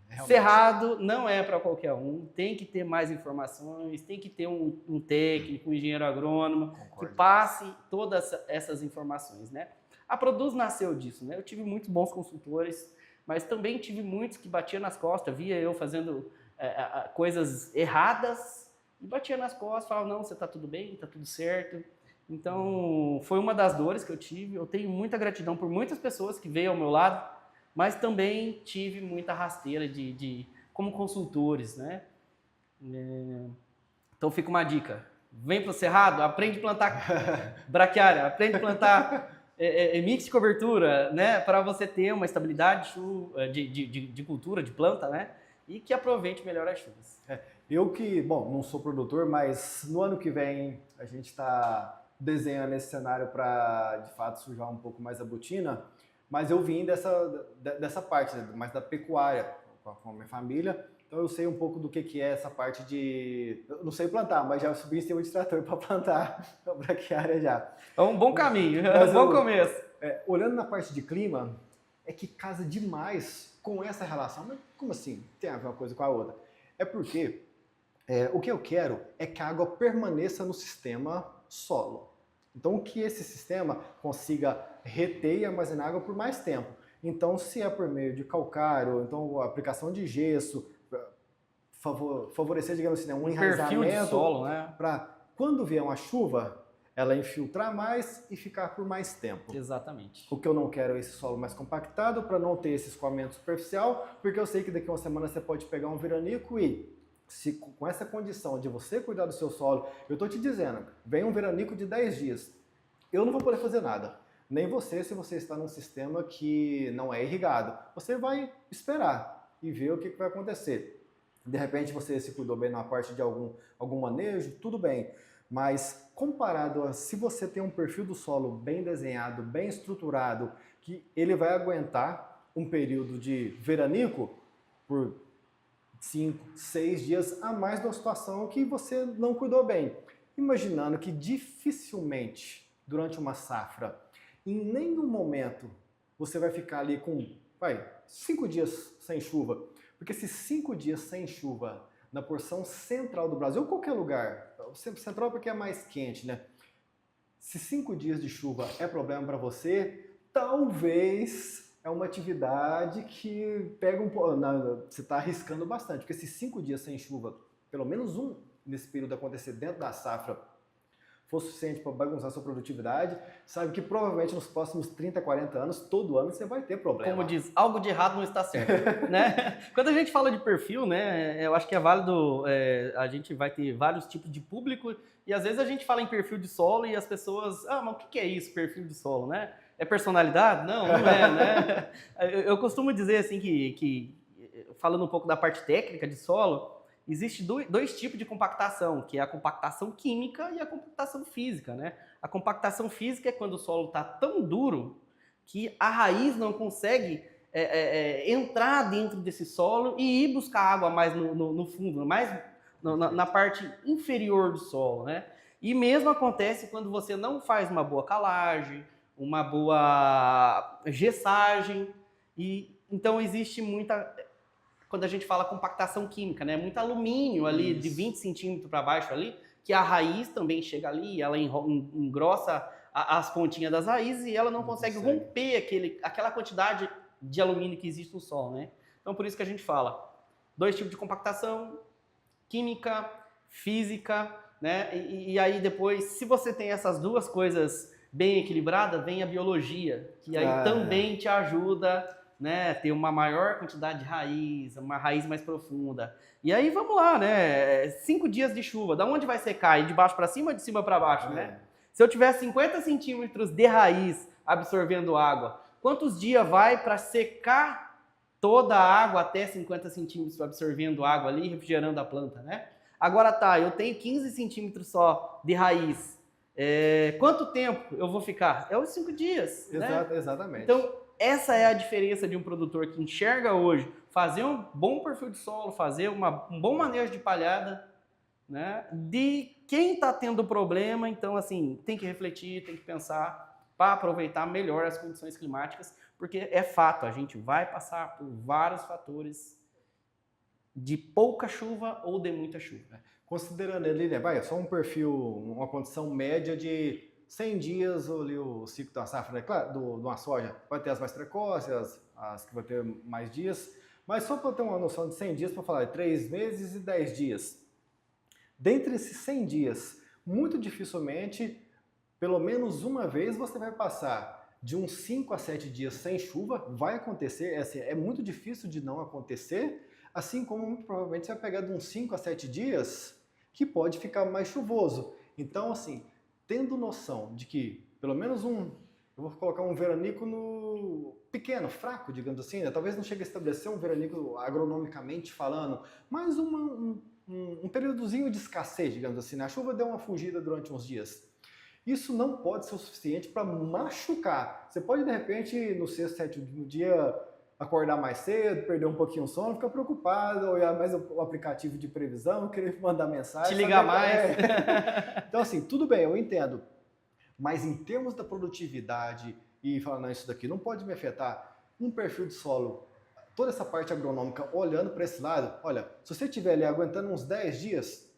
realmente. Cerrado não é para qualquer um, tem que ter mais informações, tem que ter um técnico, um engenheiro agrônomo, que passe todas essas informações, né? A Produz nasceu disso, né? Eu tive muitos bons consultores, mas também tive muitos que batiam nas costas, via eu fazendo coisas erradas e batia nas costas, falava, não, você está tudo bem, está tudo certo. Então, foi uma das dores que eu tive. Eu tenho muita gratidão por muitas pessoas que veio ao meu lado, mas também tive muita rasteira como consultores, né? Então, fica uma dica. Vem para o Cerrado, aprende a plantar braquiária, aprende a plantar mix de cobertura, né? Para você ter uma estabilidade de cultura, de planta, né? E que aproveite melhor as chuvas. Eu que, bom, não sou produtor, mas no ano que vem a gente está desenhando esse cenário para, de fato, sujar um pouco mais a botina, mas eu vim dessa parte, né, mais da pecuária, com a minha família, então eu sei um pouco do que é essa parte de... Eu não sei plantar, mas já subi em cima de trator para plantar a braquiária já. É um bom caminho, é um bom começo. Olhando na parte de clima, é que casa demais com essa relação. Mas como assim? Tem a ver uma coisa com a outra. É porque o que eu quero é que a água permaneça no sistema solo. Então, que esse sistema consiga reter e armazenar água por mais tempo. Então, se é por meio de calcário, então a aplicação de gesso, favorecer, digamos assim, um enraizamento perfil de solo, né? Para quando vier uma chuva, ela infiltrar mais e ficar por mais tempo. Exatamente. O que eu não quero é esse solo mais compactado para não ter esse escoamento superficial, porque eu sei que daqui a uma semana você pode pegar um veranico e, se com essa condição de você cuidar do seu solo, eu estou te dizendo, vem um veranico de 10 dias, eu não vou poder fazer nada. Nem você, se você está num sistema que não é irrigado. Você vai esperar e ver o que vai acontecer. De repente você se cuidou bem na parte de algum manejo, tudo bem. Mas comparado a se você tem um perfil do solo bem desenhado, bem estruturado, que ele vai aguentar um período de veranico por 5, 6 dias a mais da situação que você não cuidou bem. Imaginando que dificilmente durante uma safra, em nenhum momento você vai ficar ali com 5 dias sem chuva. Porque se 5 dias sem chuva na porção central do Brasil, ou qualquer lugar, central porque é mais quente, né? Se 5 dias de chuva é problema para você, talvez é uma atividade que pega um pouco... Você está arriscando bastante, porque se 5 dias sem chuva, pelo menos um nesse período acontecer dentro da safra, for suficiente para bagunçar sua produtividade, sabe que provavelmente nos próximos 30, 40 anos, todo ano você vai ter problema. Como diz, algo de errado não está certo, né? Quando a gente fala de perfil, né, eu acho que é válido, a gente vai ter vários tipos de público e às vezes a gente fala em perfil de solo e as pessoas, mas o que é isso, perfil de solo, né? É personalidade? Não, não é, né? Eu costumo dizer assim que falando um pouco da parte técnica de solo, existe dois tipos de compactação, que é a compactação química e a compactação física, né? A compactação física é quando o solo está tão duro que a raiz não consegue entrar dentro desse solo e ir buscar água mais no fundo, mais na parte inferior do solo, né? E mesmo acontece quando você não faz uma boa calagem, uma boa gessagem, e então existe muita... Quando a gente fala compactação química, né? Muito alumínio ali, de 20 centímetros para baixo ali, que a raiz também chega ali, ela engrossa as pontinhas das raízes e ela não consegue romper aquela quantidade de alumínio que existe no solo, né? Então, por isso que a gente fala, 2 tipos de compactação, química, física, né? E aí depois, se você tem essas duas coisas bem equilibradas, vem a biologia, que aí também te ajuda, né, ter uma maior quantidade de raiz, uma raiz mais profunda. E aí vamos lá, né? 5 dias de chuva, da onde vai secar? De baixo para cima ou de cima para baixo, né? Se eu tiver 50 centímetros de raiz absorvendo água, quantos dias vai para secar toda a água até 50 centímetros absorvendo água ali, refrigerando a planta, né? Agora eu tenho 15 centímetros só de raiz. Quanto tempo eu vou ficar? É os 5 dias, né? Exatamente. Então, essa é a diferença de um produtor que enxerga hoje fazer um bom perfil de solo, fazer um bom manejo de palhada, né? De quem está tendo problema. Então, assim, tem que refletir, tem que pensar para aproveitar melhor as condições climáticas, porque é fato, a gente vai passar por vários fatores de pouca chuva ou de muita chuva. Considerando ali, né, vai, só um perfil, uma condição média de 100 dias ali o ciclo da safra, né? Claro, de uma soja vai ter as mais precoces, as que vai ter mais dias, mas só para ter uma noção de 100 dias, para falar de 3 meses e 10 dias. Dentre esses 100 dias, muito dificilmente, pelo menos uma vez, você vai passar de uns 5 a 7 dias sem chuva, vai acontecer, é muito difícil de não acontecer, assim como muito provavelmente você vai pegar de uns 5 a 7 dias que pode ficar mais chuvoso. Então, assim, tendo noção de que pelo menos eu vou colocar um veranico pequeno, fraco, digamos assim, né? Talvez não chegue a estabelecer um veranico agronomicamente falando, mas um períodozinho de escassez, digamos assim, né? A chuva deu uma fugida durante uns dias. Isso não pode ser o suficiente para machucar. Você pode, de repente, no sexto, sétimo dia, acordar mais cedo, perder um pouquinho o sono, ficar preocupado, olhar mais o aplicativo de previsão, querer mandar mensagem. Te ligar mais. Então, assim, tudo bem, eu entendo. Mas em termos da produtividade e falar, não, isso daqui não pode me afetar, um perfil de solo, toda essa parte agronômica, olhando para esse lado, olha, se você estiver ali aguentando uns 10 dias,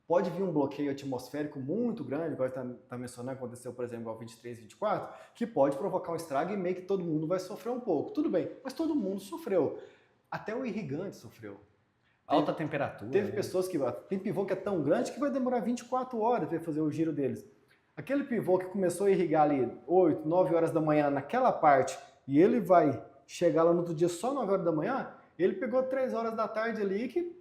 pode vir um bloqueio atmosférico muito grande, igual está mencionando, aconteceu, por exemplo, ao 23, 24, que pode provocar um estrago e meio que todo mundo vai sofrer um pouco. Tudo bem, mas todo mundo sofreu. Até o irrigante sofreu. Alta temperatura. Teve pessoas que... Tem pivô que é tão grande que vai demorar 24 horas para fazer o giro deles. Aquele pivô que começou a irrigar ali 8, 9 horas da manhã naquela parte e ele vai chegar lá no outro dia só 9 horas da manhã, ele pegou 3 horas da tarde ali que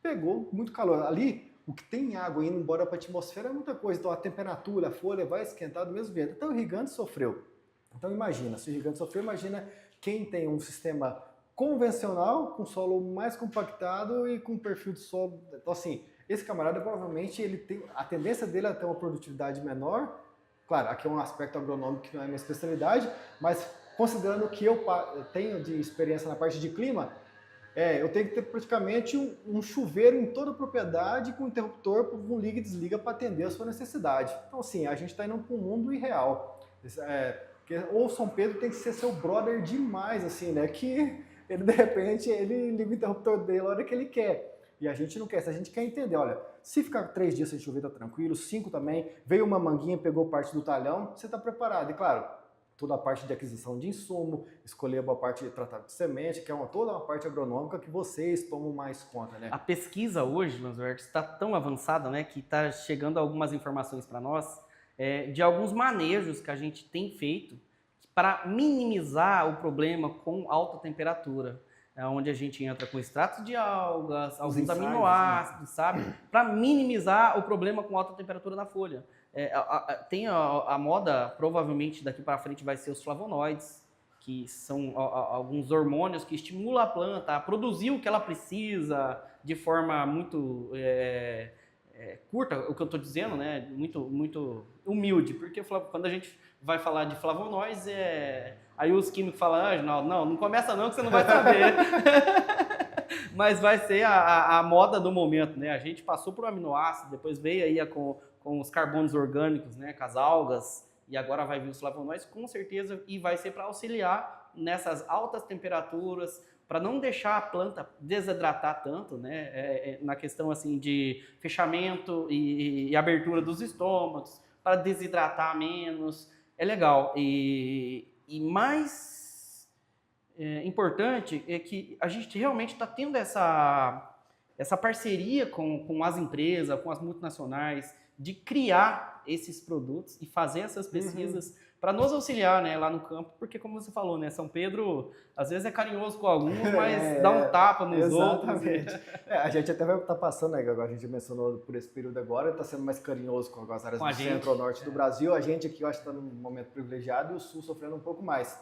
pegou muito calor. Ali, o que tem água indo embora para a atmosfera é muita coisa. Então a temperatura, a folha vai esquentar do mesmo jeito. Então o irrigante sofreu. Então imagina, se o irrigante sofreu, imagina quem tem um sistema convencional, com solo mais compactado e com perfil de solo. Então assim, esse camarada provavelmente ele tem a tendência dele a ter uma produtividade menor. Claro, aqui é um aspecto agronômico que não é minha especialidade, mas considerando o que eu tenho de experiência na parte de clima, eu tenho que ter praticamente um chuveiro em toda a propriedade com interruptor, com liga e desliga para atender a sua necessidade. Então assim, a gente está indo para um mundo irreal. Ou São Pedro tem que ser seu brother demais, assim, né? Que ele, de repente, ele liga o interruptor dele na hora que ele quer. E a gente não quer, se a gente quer entender, olha, se ficar 3 dias sem chover, tá tranquilo, 5 também, veio uma manguinha, pegou parte do talhão, você está preparado. E claro, toda a parte de aquisição de insumo, escolher a boa parte de tratamento de semente, que é toda uma parte agronômica que vocês tomam mais conta, né? A pesquisa hoje, Manswerk, está tão avançada, né, que está chegando algumas informações para nós de alguns manejos que a gente tem feito para minimizar o problema com alta temperatura. Onde a gente entra com extratos de algas, alguns aminoácidos, sabe? Para minimizar o problema com alta temperatura na folha. Tem a moda, provavelmente daqui para frente vai ser os flavonoides, que são alguns hormônios que estimulam a planta a produzir o que ela precisa de forma muito curta, o que eu estou dizendo, né? Muito humilde, porque quando a gente vai falar de flavonoides, aí os químicos falam, não começa não que você não vai saber. Mas vai ser a moda do momento, né? A gente passou por aminoácido, depois veio aí com os carbonos orgânicos, né? Com as algas, e agora vai vir os flavonoides, com certeza, e vai ser para auxiliar nessas altas temperaturas, para não deixar a planta desidratar tanto, né? Na questão assim de fechamento e abertura dos estômagos, para desidratar menos. É legal. E mais importante é que a gente realmente está tendo essa parceria com as empresas, com as multinacionais, de criar esses produtos e fazer essas pesquisas para nos auxiliar, né, lá no campo, porque como você falou, né, São Pedro às vezes é carinhoso com alguns, mas dá um tapa nos outros. A gente até vai estar passando, né, agora a gente mencionou por esse período agora, está sendo mais carinhoso com as áreas do centro-norte do Brasil. A gente aqui, eu acho que está num momento privilegiado e o sul sofrendo um pouco mais.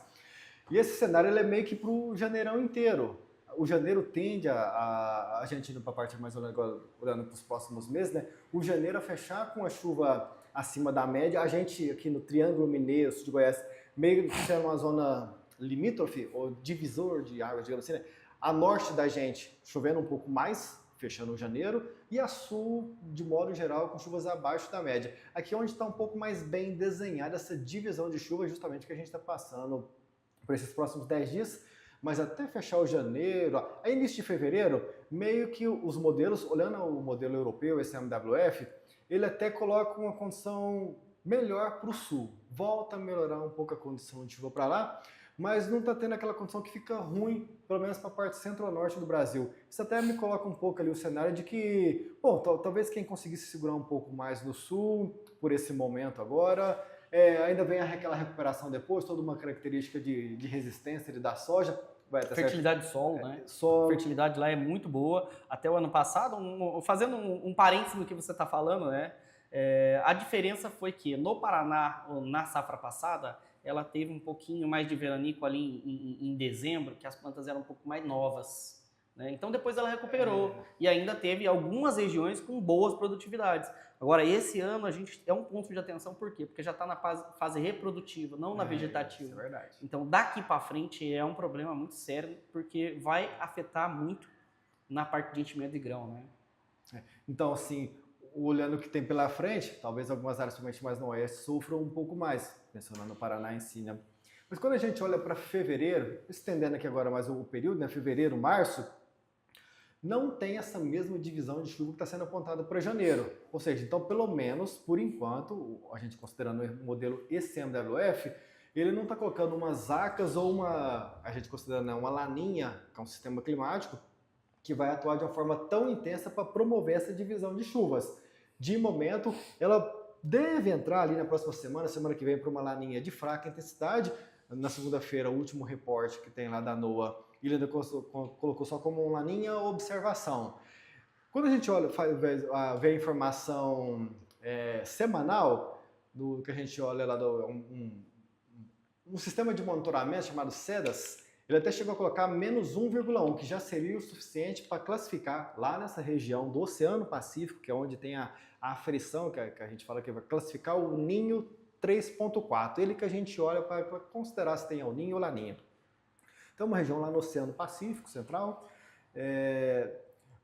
E esse cenário ele é meio que para o janeirão inteiro. O janeiro tende a gente indo para a parte mais olhando para os próximos meses, né? O janeiro a fechar com a chuva acima da média. A gente aqui no Triângulo Mineiro, sul de Goiás, meio que é uma zona limítrofe, ou divisor de águas, digamos assim, né? A norte da gente chovendo um pouco mais, fechando o janeiro, e a sul, de modo geral, com chuvas abaixo da média. Aqui é onde está um pouco mais bem desenhada essa divisão de chuva, justamente que a gente está passando por esses próximos 10 dias. mas até fechar o janeiro, aí início de fevereiro, meio que os modelos, olhando o modelo europeu, esse MWF, ele até coloca uma condição melhor para o sul, volta a melhorar um pouco a condição de chuva para lá, mas não está tendo aquela condição que fica ruim, pelo menos para a parte centro-norte do Brasil. Isso até me coloca um pouco ali o cenário de que, bom, talvez quem conseguisse segurar um pouco mais no sul, por esse momento agora, ainda vem aquela recuperação depois, toda uma característica de resistência da soja. Fertilidade do solo, né? Solo. A fertilidade lá é muito boa. Até o ano passado, fazendo um parênteses no que você está falando, né? A diferença foi que no Paraná, na safra passada, ela teve um pouquinho mais de veranico ali em dezembro, que as plantas eram um pouco mais novas, né? Então depois ela recuperou e ainda teve algumas regiões com boas produtividades. Agora, esse ano a gente é um ponto de atenção, por quê? Porque já está na fase reprodutiva, não na vegetativa. Isso é verdade. Então daqui para frente é um problema muito sério, porque vai afetar muito na parte de enchimento de grão, né? Então, assim, olhando o que tem pela frente, talvez algumas áreas, principalmente mais no oeste, sofram um pouco mais, pensando no Paraná em si, né? Mas quando a gente olha para fevereiro, estendendo aqui agora mais o período, né? Fevereiro, março, não tem essa mesma divisão de chuva que está sendo apontada para janeiro. Ou seja, então, pelo menos, por enquanto, a gente considerando o modelo ECMWF, ele não está colocando umas acas ou a gente considerando uma laninha, que é um sistema climático, que vai atuar de uma forma tão intensa para promover essa divisão de chuvas. De momento, ela deve entrar ali na próxima semana que vem, para uma laninha de fraca intensidade. Na segunda-feira, o último reporte que tem lá da NOAA, ele ainda colocou só como uma laninha observação. Quando a gente olha, vê a informação semanal, do que a gente olha lá, um sistema de monitoramento chamado SEDAS, ele até chegou a colocar menos 1,1, que já seria o suficiente para classificar lá nessa região do Oceano Pacífico, que é onde tem a aflição, que a gente fala que vai classificar o Ninho 3.4. Ele que a gente olha para considerar se tem El Ninho ou Laninha. Então, uma região lá no Oceano Pacífico Central,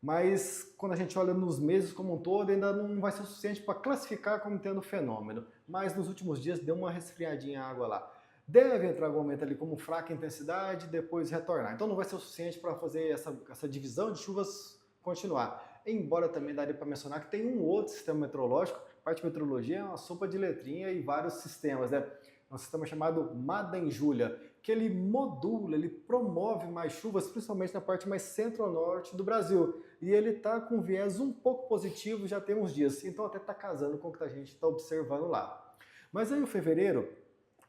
mas quando a gente olha nos meses como um todo, ainda não vai ser o suficiente para classificar como tendo fenômeno. Mas nos últimos dias deu uma resfriadinha a água lá. Deve entrar algum momento ali como fraca intensidade, depois retornar. Então não vai ser o suficiente para fazer essa divisão de chuvas continuar. Embora também daria para mencionar que tem um outro sistema meteorológico, a parte de meteorologia é uma sopa de letrinha e vários sistemas, né? Um sistema chamado Madden-Julia, que ele modula, ele promove mais chuvas, principalmente na parte mais centro-norte do Brasil. E ele está com viés um pouco positivo já tem uns dias, então até está casando com o que a gente está observando lá. Mas aí o fevereiro,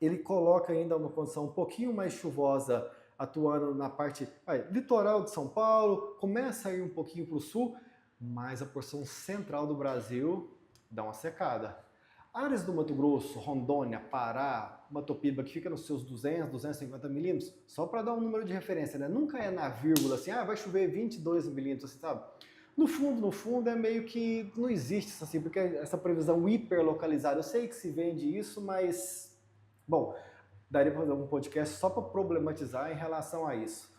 ele coloca ainda uma condição um pouquinho mais chuvosa, atuando na parte litoral de São Paulo, começa a ir um pouquinho para o sul, mas a porção central do Brasil dá uma secada. Áreas do Mato Grosso, Rondônia, Pará, Matopiba, que fica nos seus 200, 250 milímetros, só para dar um número de referência, né? Nunca é na vírgula, assim, vai chover 22 milímetros, assim, sabe? No fundo, é meio que não existe isso, assim, porque essa previsão hiperlocalizada, eu sei que se vende isso, mas, bom, daria para fazer um podcast só para problematizar em relação a isso.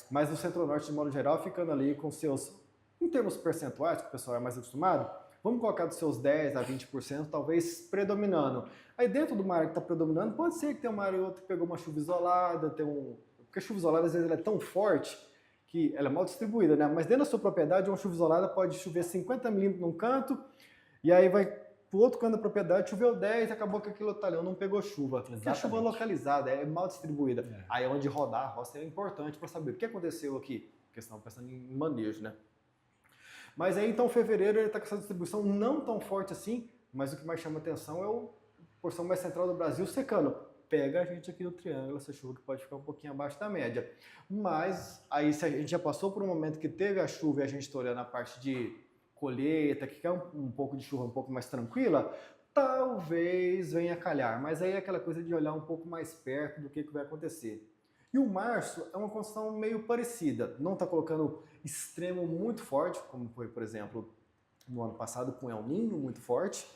Mas no Centro-Norte, de modo geral, ficando ali com seus, em termos percentuais, que o pessoal é mais acostumado, vamos colocar dos seus 10% a 20%, talvez predominando. Aí dentro de uma área que está predominando, pode ser que tenha uma área ou outra que pegou uma chuva isolada, porque a chuva isolada às vezes ela é tão forte que ela é mal distribuída, né? Mas dentro da sua propriedade, uma chuva isolada pode chover 50 milímetros num canto, e aí vai para o outro canto da propriedade, choveu 10, acabou que aquilo talhão não pegou chuva. Porque a chuva localizada, é mal distribuída. Aí é onde rodar a roça é importante para saber o que aconteceu aqui, porque senão pensando em manejo, né? Mas aí, então, fevereiro, ele está com essa distribuição não tão forte assim, mas o que mais chama atenção é a porção mais central do Brasil secando. Pega a gente aqui no triângulo, essa chuva que pode ficar um pouquinho abaixo da média. Mas, aí, se a gente já passou por um momento que teve a chuva e a gente está olhando a parte de colheita, que quer um pouco de chuva um pouco mais tranquila, talvez venha calhar. Mas aí é aquela coisa de olhar um pouco mais perto do que vai acontecer. E o março é uma condição meio parecida, não está colocando extremo muito forte, como foi, por exemplo, no ano passado com El Ninho muito forte,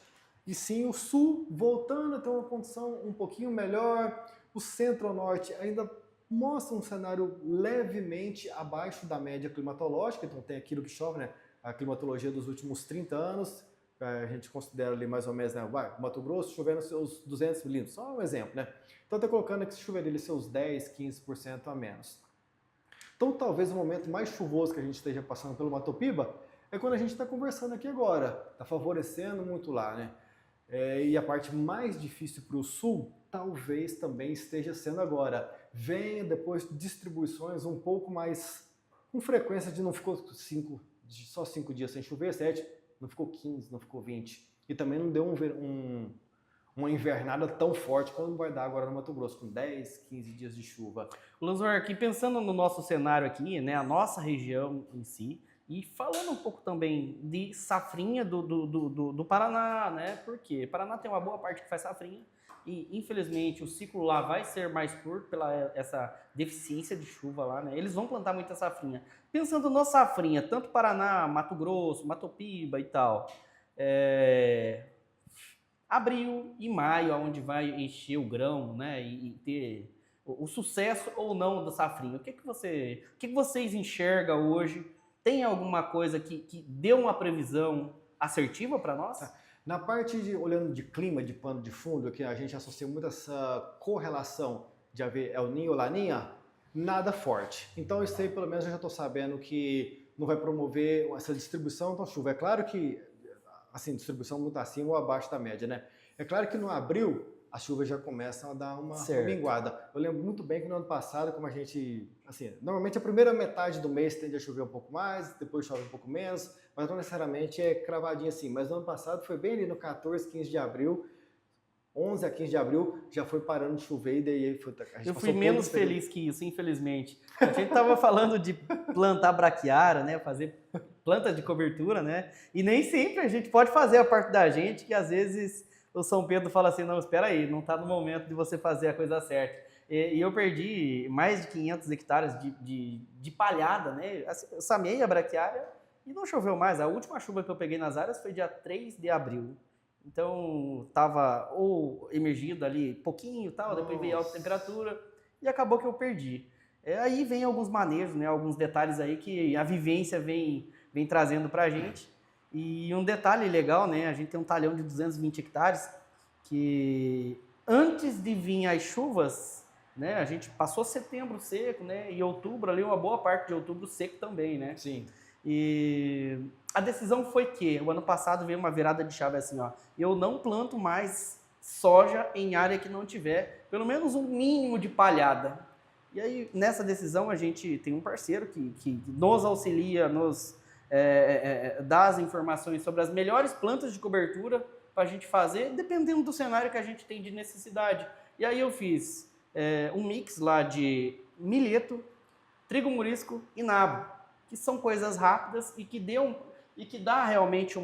e sim o sul voltando a ter uma condição um pouquinho melhor, o centro-norte ainda mostra um cenário levemente abaixo da média climatológica, então tem aquilo que chove, né? A climatologia dos últimos 30 anos, a gente considera ali mais ou menos, né, Mato Grosso chovendo seus 200 milímetros, só um exemplo, né? Então está colocando que se chover ali seus 10, 15% a menos. Então talvez o momento mais chuvoso que a gente esteja passando pelo Mato Piba é quando a gente está conversando aqui agora, está favorecendo muito lá, né? E a parte mais difícil para o sul, talvez também esteja sendo agora. Venha depois distribuições um pouco mais com frequência de não ficou só 5 dias sem chover, 7, não ficou 15, não ficou 20. E também não deu uma invernada tão forte como vai dar agora no Mato Grosso, com 10, 15 dias de chuva. Lanzor, aqui pensando no nosso cenário aqui, né, a nossa região em si, e falando um pouco também de safrinha do Paraná, né? Porque Paraná tem uma boa parte que faz safrinha e, infelizmente, o ciclo lá vai ser mais curto pela essa deficiência de chuva lá, né? Eles vão plantar muita safrinha. Pensando na safrinha, tanto Paraná, Mato Grosso, Mato Piba e tal, abril e maio, onde vai encher o grão, né? E ter o sucesso ou não da safrinha. O que vocês enxergam hoje? Tem alguma coisa que deu uma previsão assertiva para nós? Na parte olhando de clima, de pano de fundo, que a gente associa muito essa correlação de haver El Niño ou Laninha, nada forte. Então isso aí pelo menos eu já estou sabendo que não vai promover essa distribuição tão chuva. É claro que, assim, distribuição muito acima ou abaixo da média, né? É claro que no abril as chuvas já começam a dar uma minguada. Eu lembro muito bem que no ano passado, como a gente, assim, normalmente a primeira metade do mês tende a chover um pouco mais, depois chove um pouco menos, mas não necessariamente é cravadinho assim. Mas no ano passado foi bem ali no 14, 15 de abril, 11 a 15 de abril, já foi parando de chover e daí a gente Eu fui menos feliz que isso, infelizmente. A gente estava falando de plantar braquiária, né, fazer planta de cobertura, né, e nem sempre a gente pode fazer a parte da gente, que às vezes o São Pedro fala assim, não, espera aí, não está no momento de você fazer a coisa certa. E eu perdi mais de 500 hectares de palhada, né? Eu samei a braquiária e não choveu mais. A última chuva que eu peguei nas áreas foi dia 3 de abril. Então, estava ou emergindo ali pouquinho e tal, depois veio alta temperatura e acabou que eu perdi. Aí vem alguns manejos, né? Alguns detalhes aí que a vivência vem trazendo para a gente. E um detalhe legal, né? A gente tem um talhão de 220 hectares que antes de vir as chuvas, né? A gente passou setembro seco, né? E outubro ali, uma boa parte de outubro seco também, né? Sim. E a decisão foi que o ano passado veio uma virada de chave assim, ó. Eu não planto mais soja em área que não tiver pelo menos um mínimo de palhada. E aí, nessa decisão, a gente tem um parceiro que nos auxilia, nos dá as informações sobre as melhores plantas de cobertura para a gente fazer, dependendo do cenário que a gente tem de necessidade. E aí eu fiz um mix lá de milheto, trigo morisco e nabo, que são coisas rápidas e que dá realmente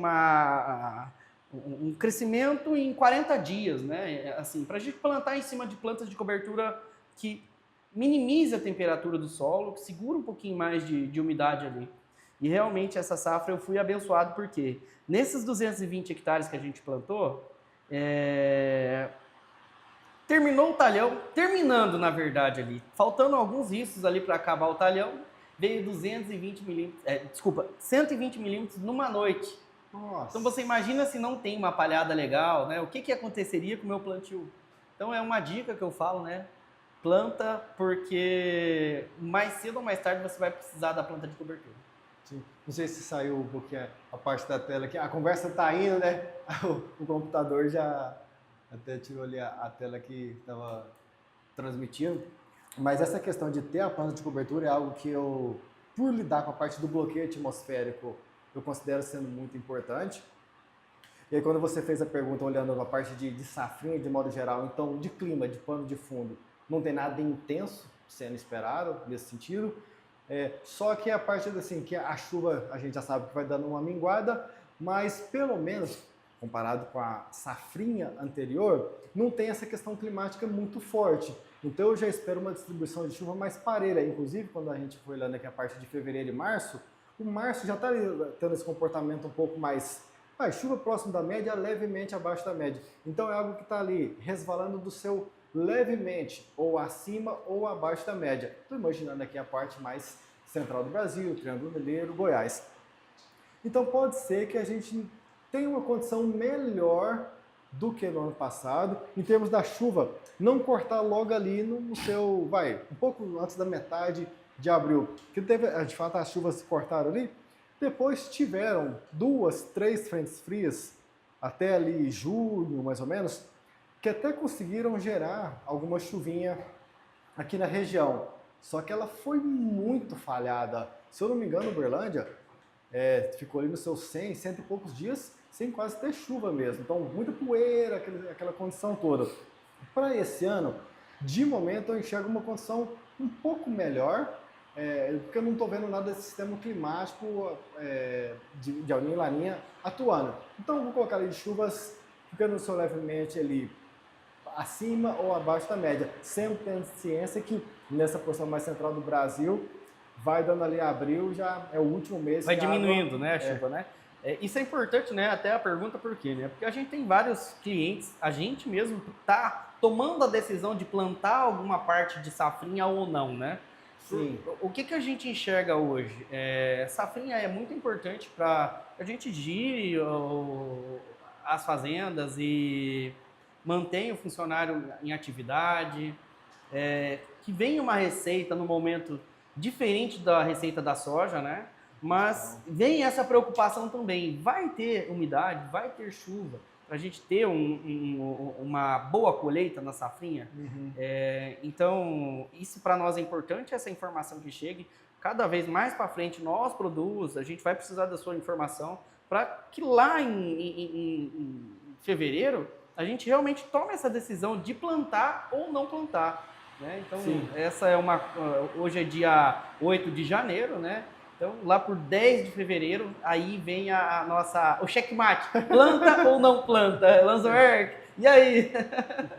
um crescimento em 40 dias, né? Assim, para a gente plantar em cima de plantas de cobertura que minimize a temperatura do solo, que segura um pouquinho mais de umidade ali. E realmente essa safra eu fui abençoado porque nesses 220 hectares que a gente plantou, terminou o talhão, terminando na verdade ali, faltando alguns riscos ali para acabar o talhão, veio 120 milímetros numa noite. Nossa. Então você imagina se não tem uma palhada legal, né? O que aconteceria com o meu plantio? Então é uma dica que eu falo, né? Planta porque mais cedo ou mais tarde você vai precisar da planta de cobertura. Sim. Não sei se saiu um pouquinho a parte da tela aqui. A conversa tá indo, né? O computador já até tirou ali a tela que estava transmitindo. Mas essa questão de ter a planta de cobertura é algo que eu, por lidar com a parte do bloqueio atmosférico, eu considero sendo muito importante. E aí quando você fez a pergunta olhando a parte de safrinha de modo geral, então de clima, de pano de fundo, não tem nada intenso sendo esperado nesse sentido. Só que a parte assim, que a chuva a gente já sabe que vai dando uma minguada, mas pelo menos, comparado com a safrinha anterior, não tem essa questão climática muito forte. Então eu já espero uma distribuição de chuva mais parelha. Inclusive, quando a gente foi olhando aqui a parte de fevereiro e março, o março já está tendo esse comportamento um pouco mais... chuva próximo da média, levemente abaixo da média. Então é algo que está ali resvalando do seu levemente, ou acima ou abaixo da média. Estou imaginando aqui a parte mais central do Brasil, Triângulo Mineiro, Goiás. Então pode ser que a gente tem uma condição melhor do que no ano passado, em termos da chuva, não cortar logo ali no seu, um pouco antes da metade de abril, que teve, de fato as chuvas se cortaram ali, depois tiveram 2, 3 frentes frias, até ali junho, mais ou menos, que até conseguiram gerar alguma chuvinha aqui na região, só que ela foi muito falhada. Se eu não me engano, Uberlândia ficou ali nos seus 100, cento e poucos dias sem quase ter chuva mesmo. Então, muita poeira, aquela condição toda. Para esse ano, de momento, eu enxergo uma condição um pouco melhor, porque eu não estou vendo nada desse sistema climático de El Niño e Laninha atuando. Então, eu vou colocar ali de chuvas ficando só levemente ali acima ou abaixo da média, sempre tendo ciência que nessa porção mais central do Brasil, vai dando ali abril, já é o último mês. Vai diminuindo, né, a chuva, né? Isso é importante, né? Até a pergunta por quê, né? Porque a gente tem vários clientes, a gente mesmo está tomando a decisão de plantar alguma parte de safrinha ou não, né? Sim. O que a gente enxerga hoje? Safrinha é muito importante para a gente gire as fazendas e mantenha o funcionário em atividade, que venha uma receita no momento diferente da receita da soja, né? Mas vem essa preocupação também, vai ter umidade, vai ter chuva, para a gente ter uma boa colheita na safrinha. Uhum. Então, isso para nós é importante, essa informação que chegue. Cada vez mais para frente, nós produzimos, a gente vai precisar da sua informação, para que lá em fevereiro, a gente realmente tome essa decisão de plantar ou não plantar. Né? Então, essa é hoje é dia 8 de janeiro, né? Então, lá por 10 de fevereiro, aí vem o checkmate. Planta ou não planta? Lanzberg, e aí?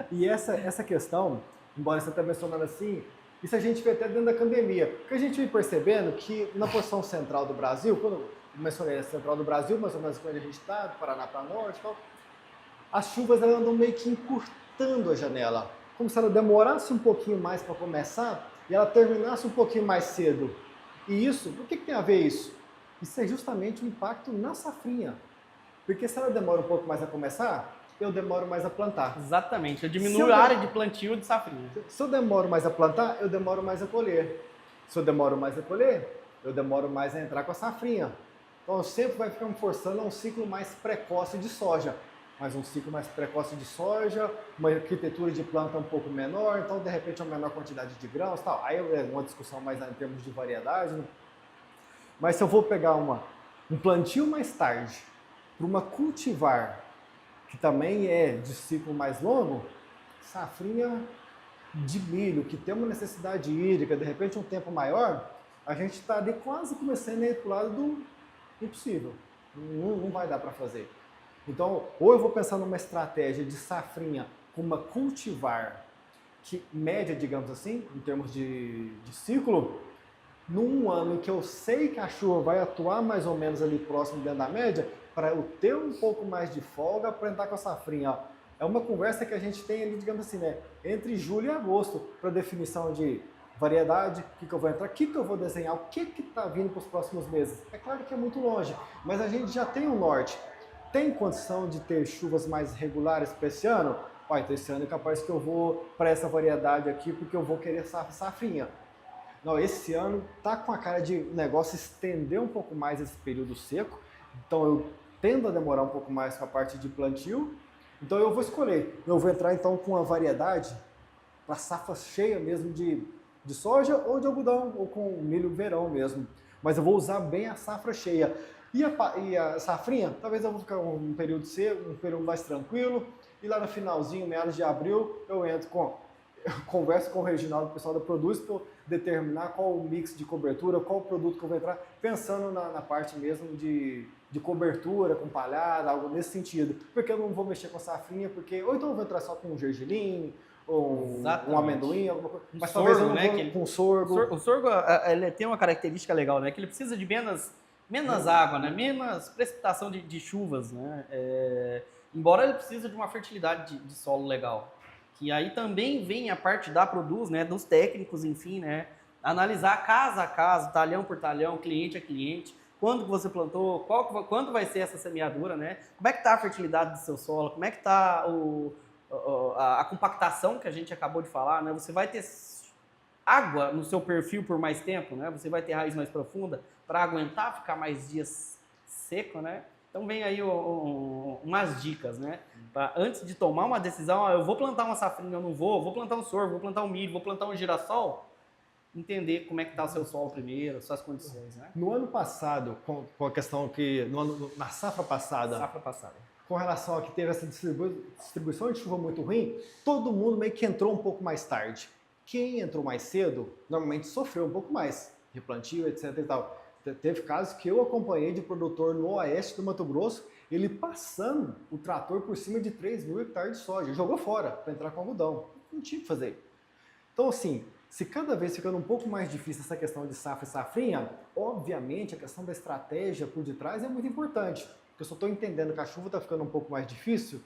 E essa questão, embora você tenha mencionado assim, isso a gente vê até dentro da pandemia. Porque a gente vem percebendo que na porção central do Brasil, quando eu mencionei a central do Brasil, mais ou menos quando a gente está, do Paraná para norte, as chuvas elas andam meio que encurtando a janela. Como se ela demorasse um pouquinho mais para começar e ela terminasse um pouquinho mais cedo. E isso, por que tem a ver isso? Isso é justamente o impacto na safrinha. Porque se ela demora um pouco mais a começar, eu demoro mais a plantar. Exatamente, eu diminuo a área de plantio de safrinha. Se eu demoro mais a plantar, eu demoro mais a colher. Se eu demoro mais a colher, eu demoro mais a entrar com a safrinha. Então eu sempre vai ficar me forçando a um ciclo mais precoce de soja. Mas um ciclo mais precoce de soja, uma arquitetura de planta um pouco menor, então de repente uma menor quantidade de grãos, tal. Aí é uma discussão mais em termos de variedade, né? Mas se eu vou pegar um plantio mais tarde, para uma cultivar, que também é de ciclo mais longo, safrinha de milho, que tem uma necessidade hídrica, de repente um tempo maior, a gente está ali quase começando a ir para o lado do impossível. Não vai dar para fazer. Então, ou eu vou pensar numa estratégia de safrinha com uma cultivar que média, digamos assim, em termos de ciclo, num ano em que eu sei que a chuva vai atuar mais ou menos ali próximo dentro da média, para eu ter um pouco mais de folga para entrar com a safrinha. É uma conversa que a gente tem ali, digamos assim, né, entre julho e agosto, para definição de variedade, o que eu vou entrar, o que eu vou desenhar, o que está vindo para os próximos meses. É claro que é muito longe, mas a gente já tem o norte. Tem condição de ter chuvas mais regulares para esse ano? Então esse ano é capaz que eu vou para essa variedade aqui, porque eu vou querer safrinha. Não, esse ano tá com a cara de negócio estender um pouco mais esse período seco, então eu tendo a demorar um pouco mais com a parte de plantio, então eu vou escolher. Eu vou entrar então com uma variedade para safra cheia mesmo de soja ou de algodão, ou com milho verão mesmo. Mas eu vou usar bem a safra cheia. E a safrinha, talvez eu vou ficar um período seco, um período mais tranquilo, e lá no finalzinho, meados de abril, eu converso com o Reginaldo, o pessoal da Produz, para eu determinar qual o mix de cobertura, qual o produto que eu vou entrar, pensando na parte mesmo de cobertura, com palhada, algo nesse sentido. Porque eu não vou mexer com safrinha, ou então eu vou entrar só com um gergelim, ou um amendoim, alguma coisa. Mas sorgo, talvez eu não né, vou com sorgo. O sorgo ele tem uma característica legal, né? Que ele precisa de menos água, né? Menos precipitação de chuvas, né? Embora ele precise de uma fertilidade de solo legal. Que aí também vem a parte da Produz, né? Dos técnicos, enfim, né? Analisar casa a casa, talhão por talhão, cliente a cliente, quando que você plantou, quando vai ser essa semeadura, né? Como é que está a fertilidade do seu solo, como é que está a compactação que a gente acabou de falar, né? Você vai ter água no seu perfil por mais tempo, né? Você vai ter raiz mais profunda para aguentar ficar mais dias seco, né? Então vem aí umas dicas, né? Pra, antes de tomar uma decisão, eu vou plantar uma safrinha, eu não vou plantar um sorgo, vou plantar um milho, vou plantar um girassol, entender como é que está o seu solo primeiro, suas condições, né? No ano passado, com a questão que, na safra passada, com relação a que teve essa distribuição de chuva muito ruim, todo mundo meio que entrou um pouco mais tarde. Quem entrou mais cedo, normalmente sofreu um pouco mais, de plantio, etc e tal. Teve casos que eu acompanhei de produtor no oeste do Mato Grosso, ele passando o trator por cima de 3.000 hectares de soja, jogou fora para entrar com algodão. Não tinha o que fazer. Então, assim, se cada vez ficando um pouco mais difícil essa questão de safra e safrinha, obviamente a questão da estratégia por detrás é muito importante. Porque eu só estou entendendo que a chuva está ficando um pouco mais difícil,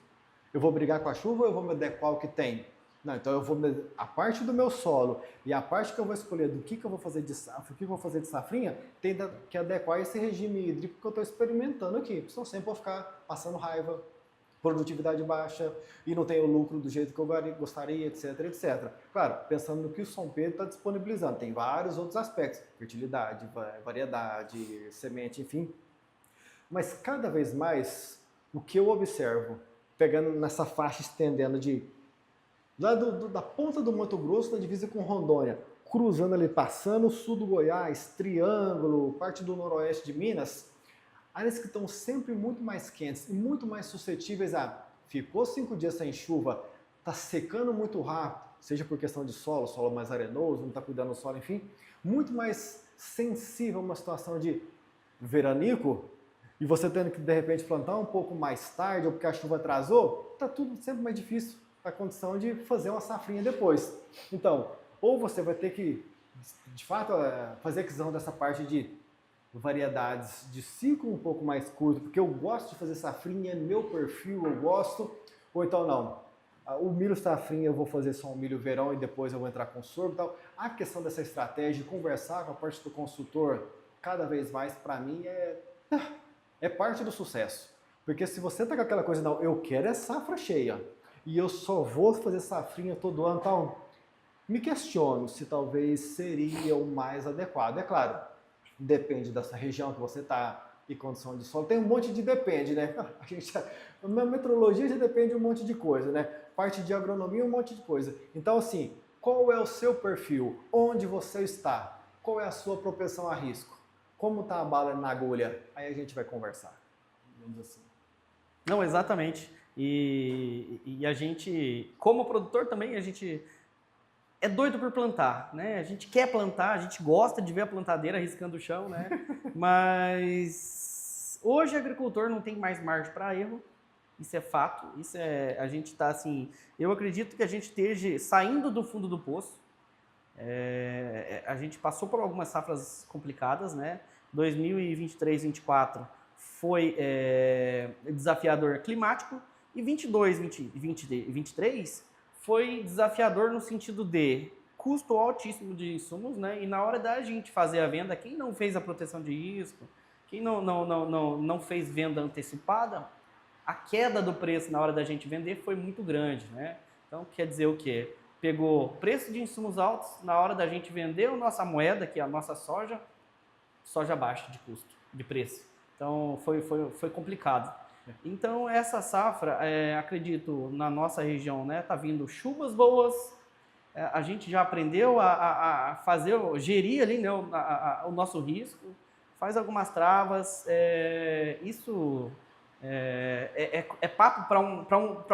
eu vou brigar com a chuva ou eu vou me adequar ao que tem? Não, então eu vou, a parte do meu solo e a parte que eu vou escolher do que eu vou fazer de safra, o que eu vou fazer de safrinha, tem que adequar esse regime hídrico que eu estou experimentando aqui. Senão sempre vou ficar passando raiva, produtividade baixa e não tenho lucro do jeito que eu gostaria, etc, etc. Claro, pensando no que o São Pedro está disponibilizando, tem vários outros aspectos, fertilidade, variedade, semente, enfim. Mas cada vez mais, o que eu observo, pegando nessa faixa estendendo lá da ponta do Mato Grosso, da divisa com Rondônia, cruzando ali, passando o sul do Goiás, Triângulo, parte do noroeste de Minas, áreas que estão sempre muito mais quentes e muito mais suscetíveis a ficou 5 dias sem chuva, está secando muito rápido, seja por questão de solo mais arenoso, não está cuidando do solo, enfim, muito mais sensível a uma situação de veranico, e você tendo que de repente plantar um pouco mais tarde ou porque a chuva atrasou, está tudo sempre mais difícil a condição de fazer uma safrinha depois. Então, ou você vai ter que, de fato, fazer a aquisição dessa parte de variedades de ciclo um pouco mais curto, porque eu gosto de fazer safrinha, é meu perfil, eu gosto, ou então não. O milho safrinha eu vou fazer só um milho verão e depois eu vou entrar com sorgo e tal. A questão dessa estratégia, conversar com a parte do consultor, cada vez mais, para mim, é parte do sucesso. Porque se você tá com aquela coisa, não, eu quero é safra cheia, e eu só vou fazer safrinha todo ano, então me questiono se talvez seria o mais adequado. É claro, depende dessa região que você está e condição de solo. Tem um monte de depende, né? A meteorologia já depende de um monte de coisa, né? Parte de agronomia, um monte de coisa. Então, assim, qual é o seu perfil? Onde você está? Qual é a sua propensão a risco? Como está a bala na agulha? Aí a gente vai conversar. Vamos assim. Não, exatamente. E a gente, como produtor também, a gente é doido por plantar, né? A gente quer plantar, a gente gosta de ver a plantadeira riscando o chão, né? Mas hoje o agricultor não tem mais margem para erro, isso é fato, a gente está assim, eu acredito que a gente esteja saindo do fundo do poço, a gente passou por algumas safras complicadas, né? 2023-24 foi desafiador climático e 22-23 foi desafiador no sentido de custo altíssimo de insumos, né? E na hora da gente fazer a venda, quem não fez a proteção de risco, quem não fez venda antecipada, a queda do preço na hora da gente vender foi muito grande, né? Então, quer dizer o quê? Pegou preço de insumos altos, na hora da gente vender a nossa moeda, que é a nossa soja baixa de custo, de preço. Então, foi complicado. Então, essa safra, acredito, na nossa região, né, tá vindo chuvas boas, a gente já aprendeu a fazer, gerir ali, né, o nosso risco, faz algumas travas, isso é papo para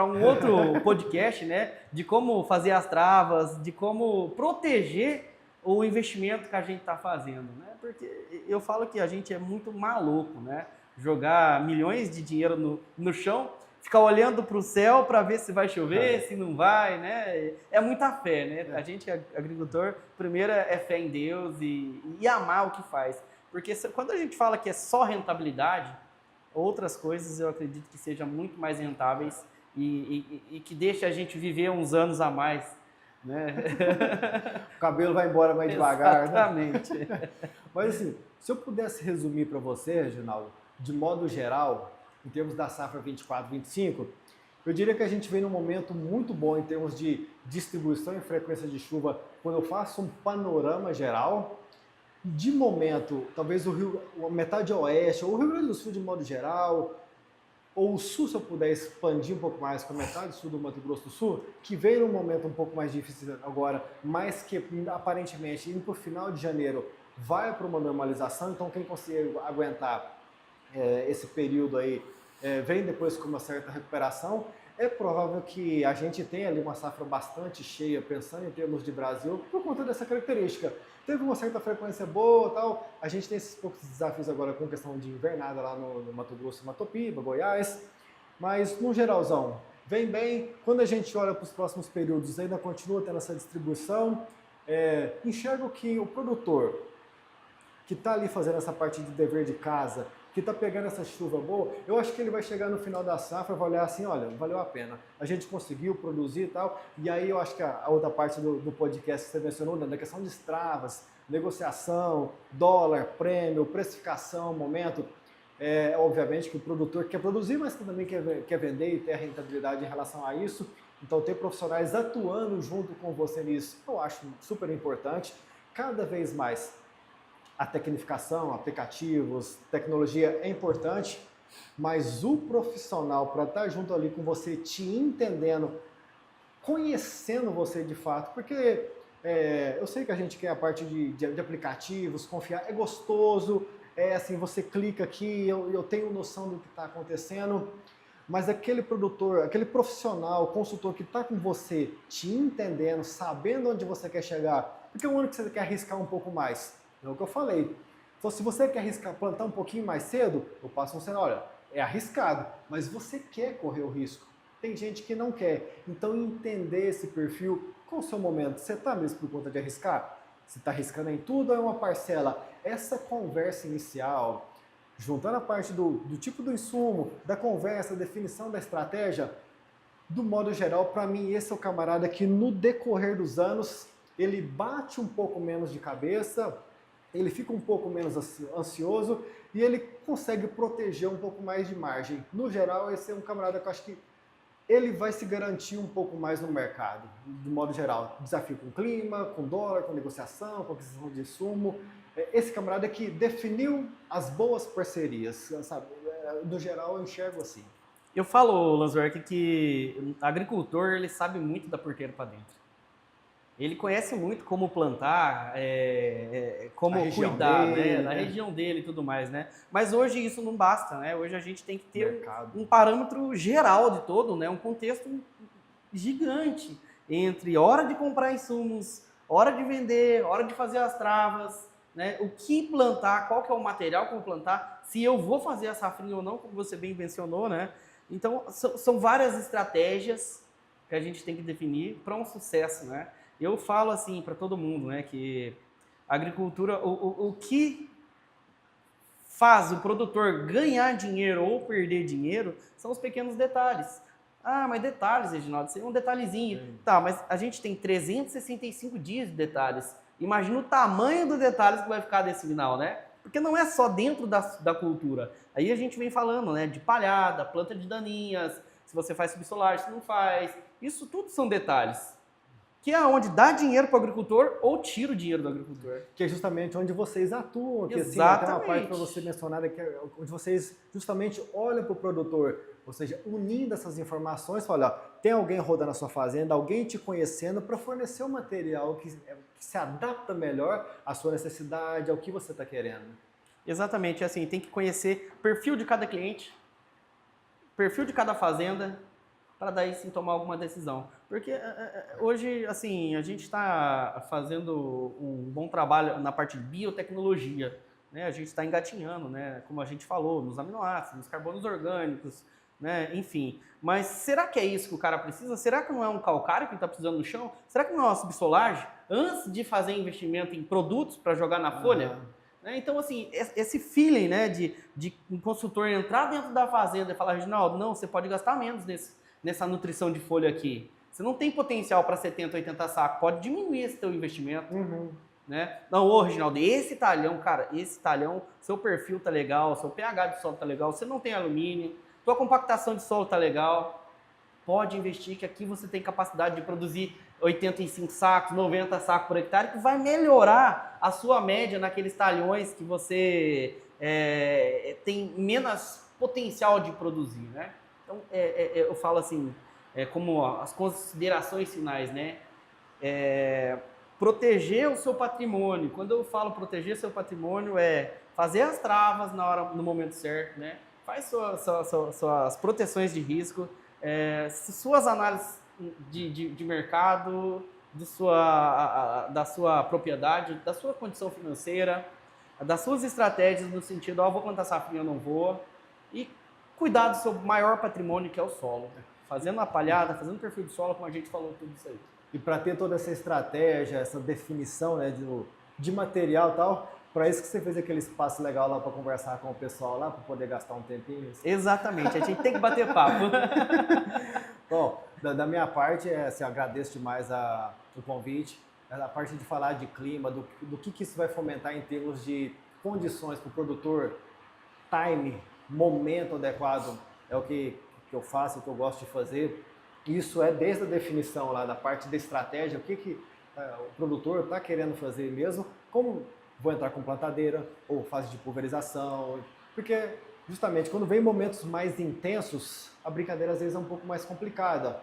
um outro podcast, né, de como fazer as travas, de como proteger o investimento que a gente está fazendo, né, porque eu falo que a gente é muito maluco, né, jogar milhões de dinheiro no chão, ficar olhando para o céu para ver se vai chover, se não vai, né? É muita fé, né? A gente, agricultor, primeiro é fé em Deus e amar o que faz. Porque quando a gente fala que é só rentabilidade, outras coisas eu acredito que sejam muito mais rentáveis e que deixe a gente viver uns anos a mais, né? O cabelo vai embora mais devagar, exatamente. Né? Mas assim, Se eu pudesse resumir para você, Reginaldo, de modo geral, em termos da safra 24-25, eu diria que a gente vem num momento muito bom em termos de distribuição e frequência de chuva, quando eu faço um panorama geral. De momento, talvez a metade oeste, ou o Rio Grande do Sul de modo geral, ou o sul, se eu puder expandir um pouco mais com a metade sul do Mato Grosso do Sul, que veio num momento um pouco mais difícil agora, mas que aparentemente, indo para o final de janeiro, vai para uma normalização. Então, quem conseguir aguentar esse período aí, vem depois com uma certa recuperação. É provável que a gente tenha ali uma safra bastante cheia, pensando em termos de Brasil, por conta dessa característica. Teve uma certa frequência boa, tal. A gente tem esses poucos desafios agora com questão de invernada lá no Mato Grosso, Mato Piba, Goiás, mas no geralzão, vem bem. Quando a gente olha para os próximos períodos, ainda continua tendo essa distribuição. Enxergo que o produtor que está ali fazendo essa parte de dever de casa, que está pegando essa chuva boa, eu acho que ele vai chegar no final da safra e vai olhar assim, olha, valeu a pena, a gente conseguiu produzir e tal. E aí eu acho que a outra parte do podcast que você mencionou, da questão de estravas, negociação, dólar, prêmio, precificação, momento, obviamente que o produtor quer produzir, mas também quer vender e ter a rentabilidade em relação a isso. Então ter profissionais atuando junto com você nisso, eu acho super importante. Cada vez mais a tecnificação, aplicativos, tecnologia é importante, mas o profissional para estar junto ali com você, te entendendo, conhecendo você de fato, porque eu sei que a gente quer a parte de aplicativos, confiar, é gostoso, assim, você clica aqui, eu tenho noção do que está acontecendo, mas aquele produtor, aquele profissional, consultor que está com você, te entendendo, sabendo onde você quer chegar, porque é o ano que você quer arriscar um pouco mais. É o que eu falei. Então, se você quer arriscar, plantar um pouquinho mais cedo, eu passo um cenário, olha, é arriscado, mas você quer correr o risco. Tem gente que não quer. Então, entender esse perfil, qual o seu momento? Você está mesmo por conta de arriscar? Você está arriscando em tudo ou é uma parcela? Essa conversa inicial, juntando a parte do tipo do insumo, da conversa, definição da estratégia, do modo geral, para mim, esse é o camarada que no decorrer dos anos, ele bate um pouco menos de cabeça, ele fica um pouco menos ansioso e ele consegue proteger um pouco mais de margem. No geral, esse é um camarada que eu acho que ele vai se garantir um pouco mais no mercado, de modo geral. Desafio com clima, com dólar, com negociação, com aquisição de insumo. Esse camarada que definiu as boas parcerias, sabe? No geral, eu enxergo assim. Eu falo, Lanzork, que o agricultor ele sabe muito da porteira para dentro. Ele conhece muito como plantar, como cuidar, dele, né? Na região dele e tudo mais, né? Mas hoje isso não basta, né? Hoje a gente tem que ter um parâmetro geral de todo, né? Um contexto gigante entre hora de comprar insumos, hora de vender, hora de fazer as travas, né? O que plantar, qual que é o material que eu vou plantar, se eu vou fazer a safrinha ou não, como você bem mencionou, né? Então, são várias estratégias que a gente tem que definir para um sucesso, né? Eu falo assim para todo mundo, né, que a agricultura, o que faz o produtor ganhar dinheiro ou perder dinheiro são os pequenos detalhes. Ah, mas detalhes, Reginaldo, isso é um detalhezinho. Sim. Tá, mas a gente tem 365 dias de detalhes. Imagina o tamanho dos detalhes que vai ficar desse final, né? Porque não é só dentro da cultura. Aí a gente vem falando, né, de palhada, planta de daninhas, se você faz subsolar, se não faz. Isso tudo são detalhes. Que é onde dá dinheiro para o agricultor ou tira o dinheiro do agricultor. Que é justamente onde vocês atuam. Que, exatamente. Assim, tem uma parte para você mencionar que é onde vocês justamente olham para o produtor. Ou seja, unindo essas informações, olha, tem alguém rodando na sua fazenda, alguém te conhecendo para fornecer um material que se adapta melhor à sua necessidade, ao que você está querendo. Exatamente, assim, tem que conhecer o perfil de cada cliente, perfil de cada fazenda, para daí sim tomar alguma decisão. Porque hoje, assim, a gente está fazendo um bom trabalho na parte de biotecnologia, né? A gente está engatinhando, né? Como a gente falou, nos aminoácidos, nos carbonos orgânicos, né? Enfim. Mas será que é isso que o cara precisa? Será que não é um calcário que está precisando no chão? Será que não é uma subsolagem? Antes de fazer investimento em produtos para jogar na folha? Então, assim, esse feeling, né, de um consultor entrar dentro da fazenda e falar, Reginaldo, não, você pode gastar menos nessa nutrição de folha aqui. Você não tem potencial para 70, 80 sacos, pode diminuir esse teu investimento. né? Não, ô Reginaldo, esse talhão, cara, esse talhão, seu perfil tá legal, seu pH de solo tá legal, você não tem alumínio, tua compactação de solo tá legal, pode investir que aqui você tem capacidade de produzir 85 sacos, 90 sacos por hectare, que vai melhorar a sua média naqueles talhões que você tem menos potencial de produzir, né? Então, eu falo assim, como as considerações finais, né? Proteger o seu patrimônio. Quando eu falo proteger seu patrimônio, é fazer as travas no momento certo, né? Faz suas proteções de risco, suas análises de mercado, da sua propriedade, da sua condição financeira, das suas estratégias no sentido, vou plantar safrinha, eu não vou, e cuidar do seu maior patrimônio, que é o solo. Fazendo a palhada, fazendo perfil de solo, como a gente falou, tudo isso aí. E para ter toda essa estratégia, essa definição, né, de material e tal, para isso que você fez aquele espaço legal lá para conversar com o pessoal lá, para poder gastar um tempinho? Exatamente, a gente tem que bater papo. Bom, da minha parte, assim, agradeço demais o convite, a parte de falar de clima, do que isso vai fomentar em termos de condições para o produtor, time, momento adequado, é o que eu faço, o que eu gosto de fazer. Isso é desde a definição lá da parte da estratégia, o que o produtor está querendo fazer mesmo, como vou entrar com plantadeira ou fase de pulverização, porque justamente quando vem momentos mais intensos, a brincadeira às vezes é um pouco mais complicada,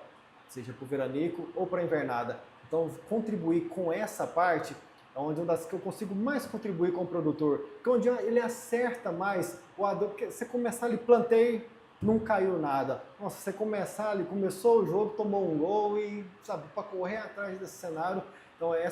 seja para o veranico ou para a invernada. Então, contribuir com essa parte é onde uma das que eu consigo mais contribuir com o produtor, que é onde ele acerta mais o adubo, porque você começar ali, plantei, não caiu nada. Nossa, você começar ali, começou o jogo, tomou um gol e, sabe, para correr atrás desse cenário. Então, é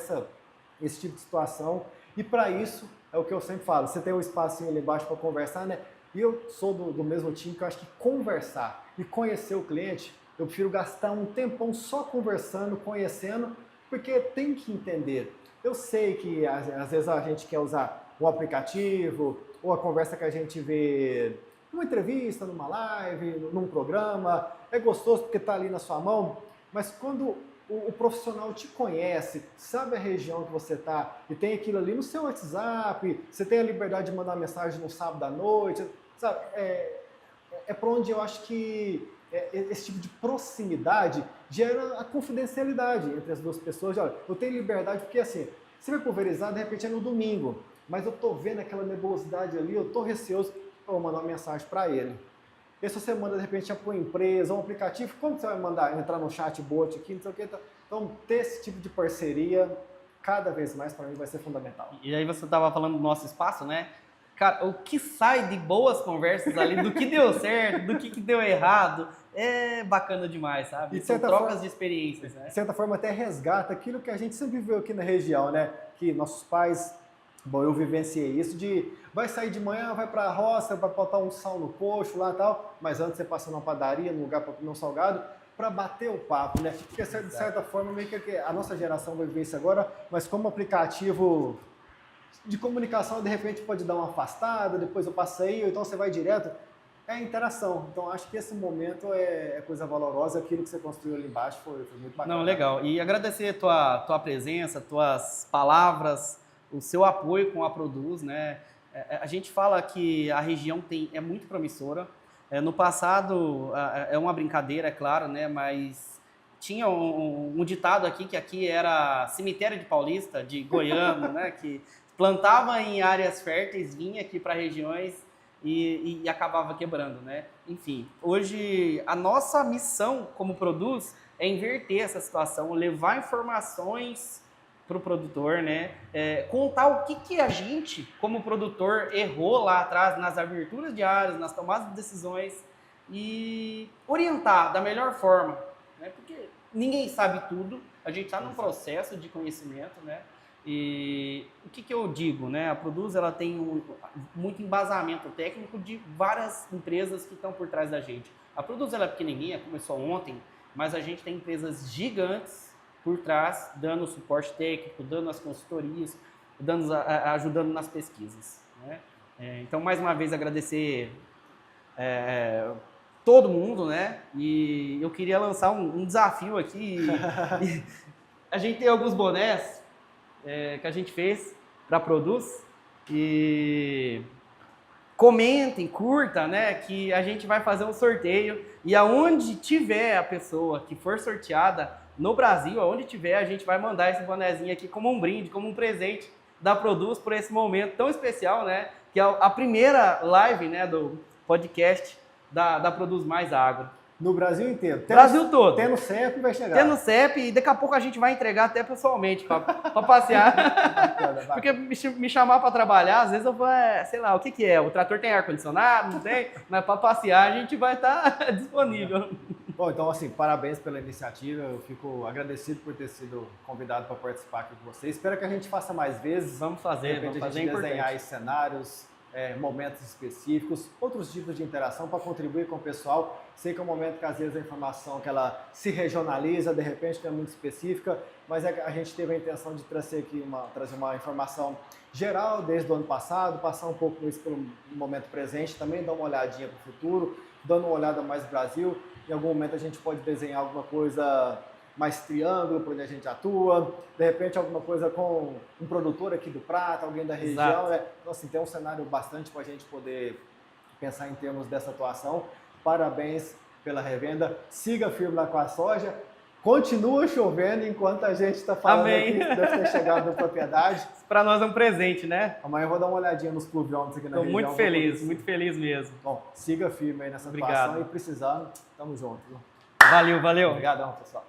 esse tipo de situação. E para isso, é o que eu sempre falo, você tem um espacinho ali embaixo para conversar, né? E eu sou do mesmo time que eu acho que conversar e conhecer o cliente, eu prefiro gastar um tempão só conversando, conhecendo, porque tem que entender. Eu sei que às vezes a gente quer usar um aplicativo ou a conversa que a gente vê numa entrevista, numa live, num programa, é gostoso porque está ali na sua mão, mas quando o profissional te conhece, sabe a região que você está e tem aquilo ali no seu WhatsApp, você tem a liberdade de mandar mensagem no sábado à noite, sabe? É para onde eu acho que esse tipo de proximidade gera a confidencialidade entre as duas pessoas. Olha, eu tenho liberdade porque assim, você vai pulverizar, de repente é no domingo, mas eu estou vendo aquela nebulosidade ali, eu estou receoso, eu vou mandar uma mensagem para ele. E se você manda de repente para uma empresa, um aplicativo, como você vai mandar? Entrar no chatbot aqui, não sei o que. Então, ter esse tipo de parceria, cada vez mais para mim vai ser fundamental. E aí você estava falando do nosso espaço, né? Cara, o que sai de boas conversas ali, do que deu certo, do que deu errado, é bacana demais, sabe? São trocas de experiências, né? De certa forma até resgata aquilo que a gente sempre viveu aqui na região, né? Que nossos pais, bom, eu vivenciei isso de vai sair de manhã, vai para a roça, vai botar um sal no coxo lá e tal, mas antes você passa numa padaria, num lugar para comer um salgado, para bater o papo, né? Porque de certa forma meio que a nossa geração vai viver isso agora, mas como aplicativo de comunicação, de repente pode dar uma afastada, depois eu passei, ou então você vai direto, é interação. Então acho que esse momento é coisa valorosa, aquilo que você construiu ali embaixo foi muito bacana. Não, legal. E agradecer tua presença, tuas palavras, o seu apoio com a Produz, né? A gente fala que a região é muito promissora. No passado, é uma brincadeira, é claro, né? Mas tinha um ditado aqui, que aqui era cemitério de paulista, de goiano, né? Que plantava em áreas férteis, vinha aqui para regiões e acabava quebrando, né? Enfim, hoje a nossa missão como Produz é inverter essa situação, levar informações para o produtor, né? Contar o que a gente, como produtor, errou lá atrás nas aberturas de áreas, nas tomadas de decisões e orientar da melhor forma, né? Porque ninguém sabe tudo, a gente está num processo de conhecimento, né? E o que eu digo, né? A Produz, ela tem muito embasamento técnico de várias empresas que estão por trás da gente. A Produz, ela é pequenininha, começou ontem, mas a gente tem empresas gigantes por trás, dando suporte técnico, dando as consultorias, ajudando nas pesquisas, né? Então, mais uma vez, agradecer todo mundo, né? E eu queria lançar um desafio aqui. A gente tem alguns bonés. que a gente fez para Produz. E comentem, curta, né? Que a gente vai fazer um sorteio. E aonde tiver a pessoa que for sorteada no Brasil, aonde tiver, a gente vai mandar esse bonezinho aqui como um brinde, como um presente da Produz por esse momento tão especial, né? Que é a primeira live, né, do podcast da Produz Mais Agro. No Brasil inteiro. Brasil todo. Tendo CEP vai chegar. Tendo CEP, e daqui a pouco a gente vai entregar até pessoalmente, para passear. Porque me chamar para trabalhar, às vezes eu vou, sei lá, o que é? O trator tem ar-condicionado? Não tem? Mas para passear a gente vai estar disponível. Bom, então assim, parabéns pela iniciativa, eu fico agradecido por ter sido convidado para participar aqui com vocês. Espero que a gente faça mais vezes. Vamos fazer, de repente a gente desenhar cenários, momentos específicos, outros tipos de interação para contribuir com o pessoal. Sei que é um momento que às vezes a informação que ela se regionaliza, de repente não é muito específica, mas a gente teve a intenção de trazer uma informação geral desde o ano passado, passar um pouco isso pelo momento presente, também dar uma olhadinha para o futuro, dando uma olhada mais no Brasil. Em algum momento a gente pode desenhar alguma coisa mais triângulo, por onde a gente atua, de repente alguma coisa com um produtor aqui do Prata, alguém da região, né? Então assim, tem um cenário bastante para a gente poder pensar em termos dessa atuação. Parabéns pela revenda, siga firme lá com a soja, continua chovendo enquanto a gente está falando. Amém. Aqui, deve ter chegado na propriedade. Para nós é um presente, né? Amanhã eu vou dar uma olhadinha nos pluviômetros aqui na região. Estou muito feliz mesmo. Bom, siga firme aí nessa atuação e precisando, tamo junto. Valeu. Obrigadão, pessoal.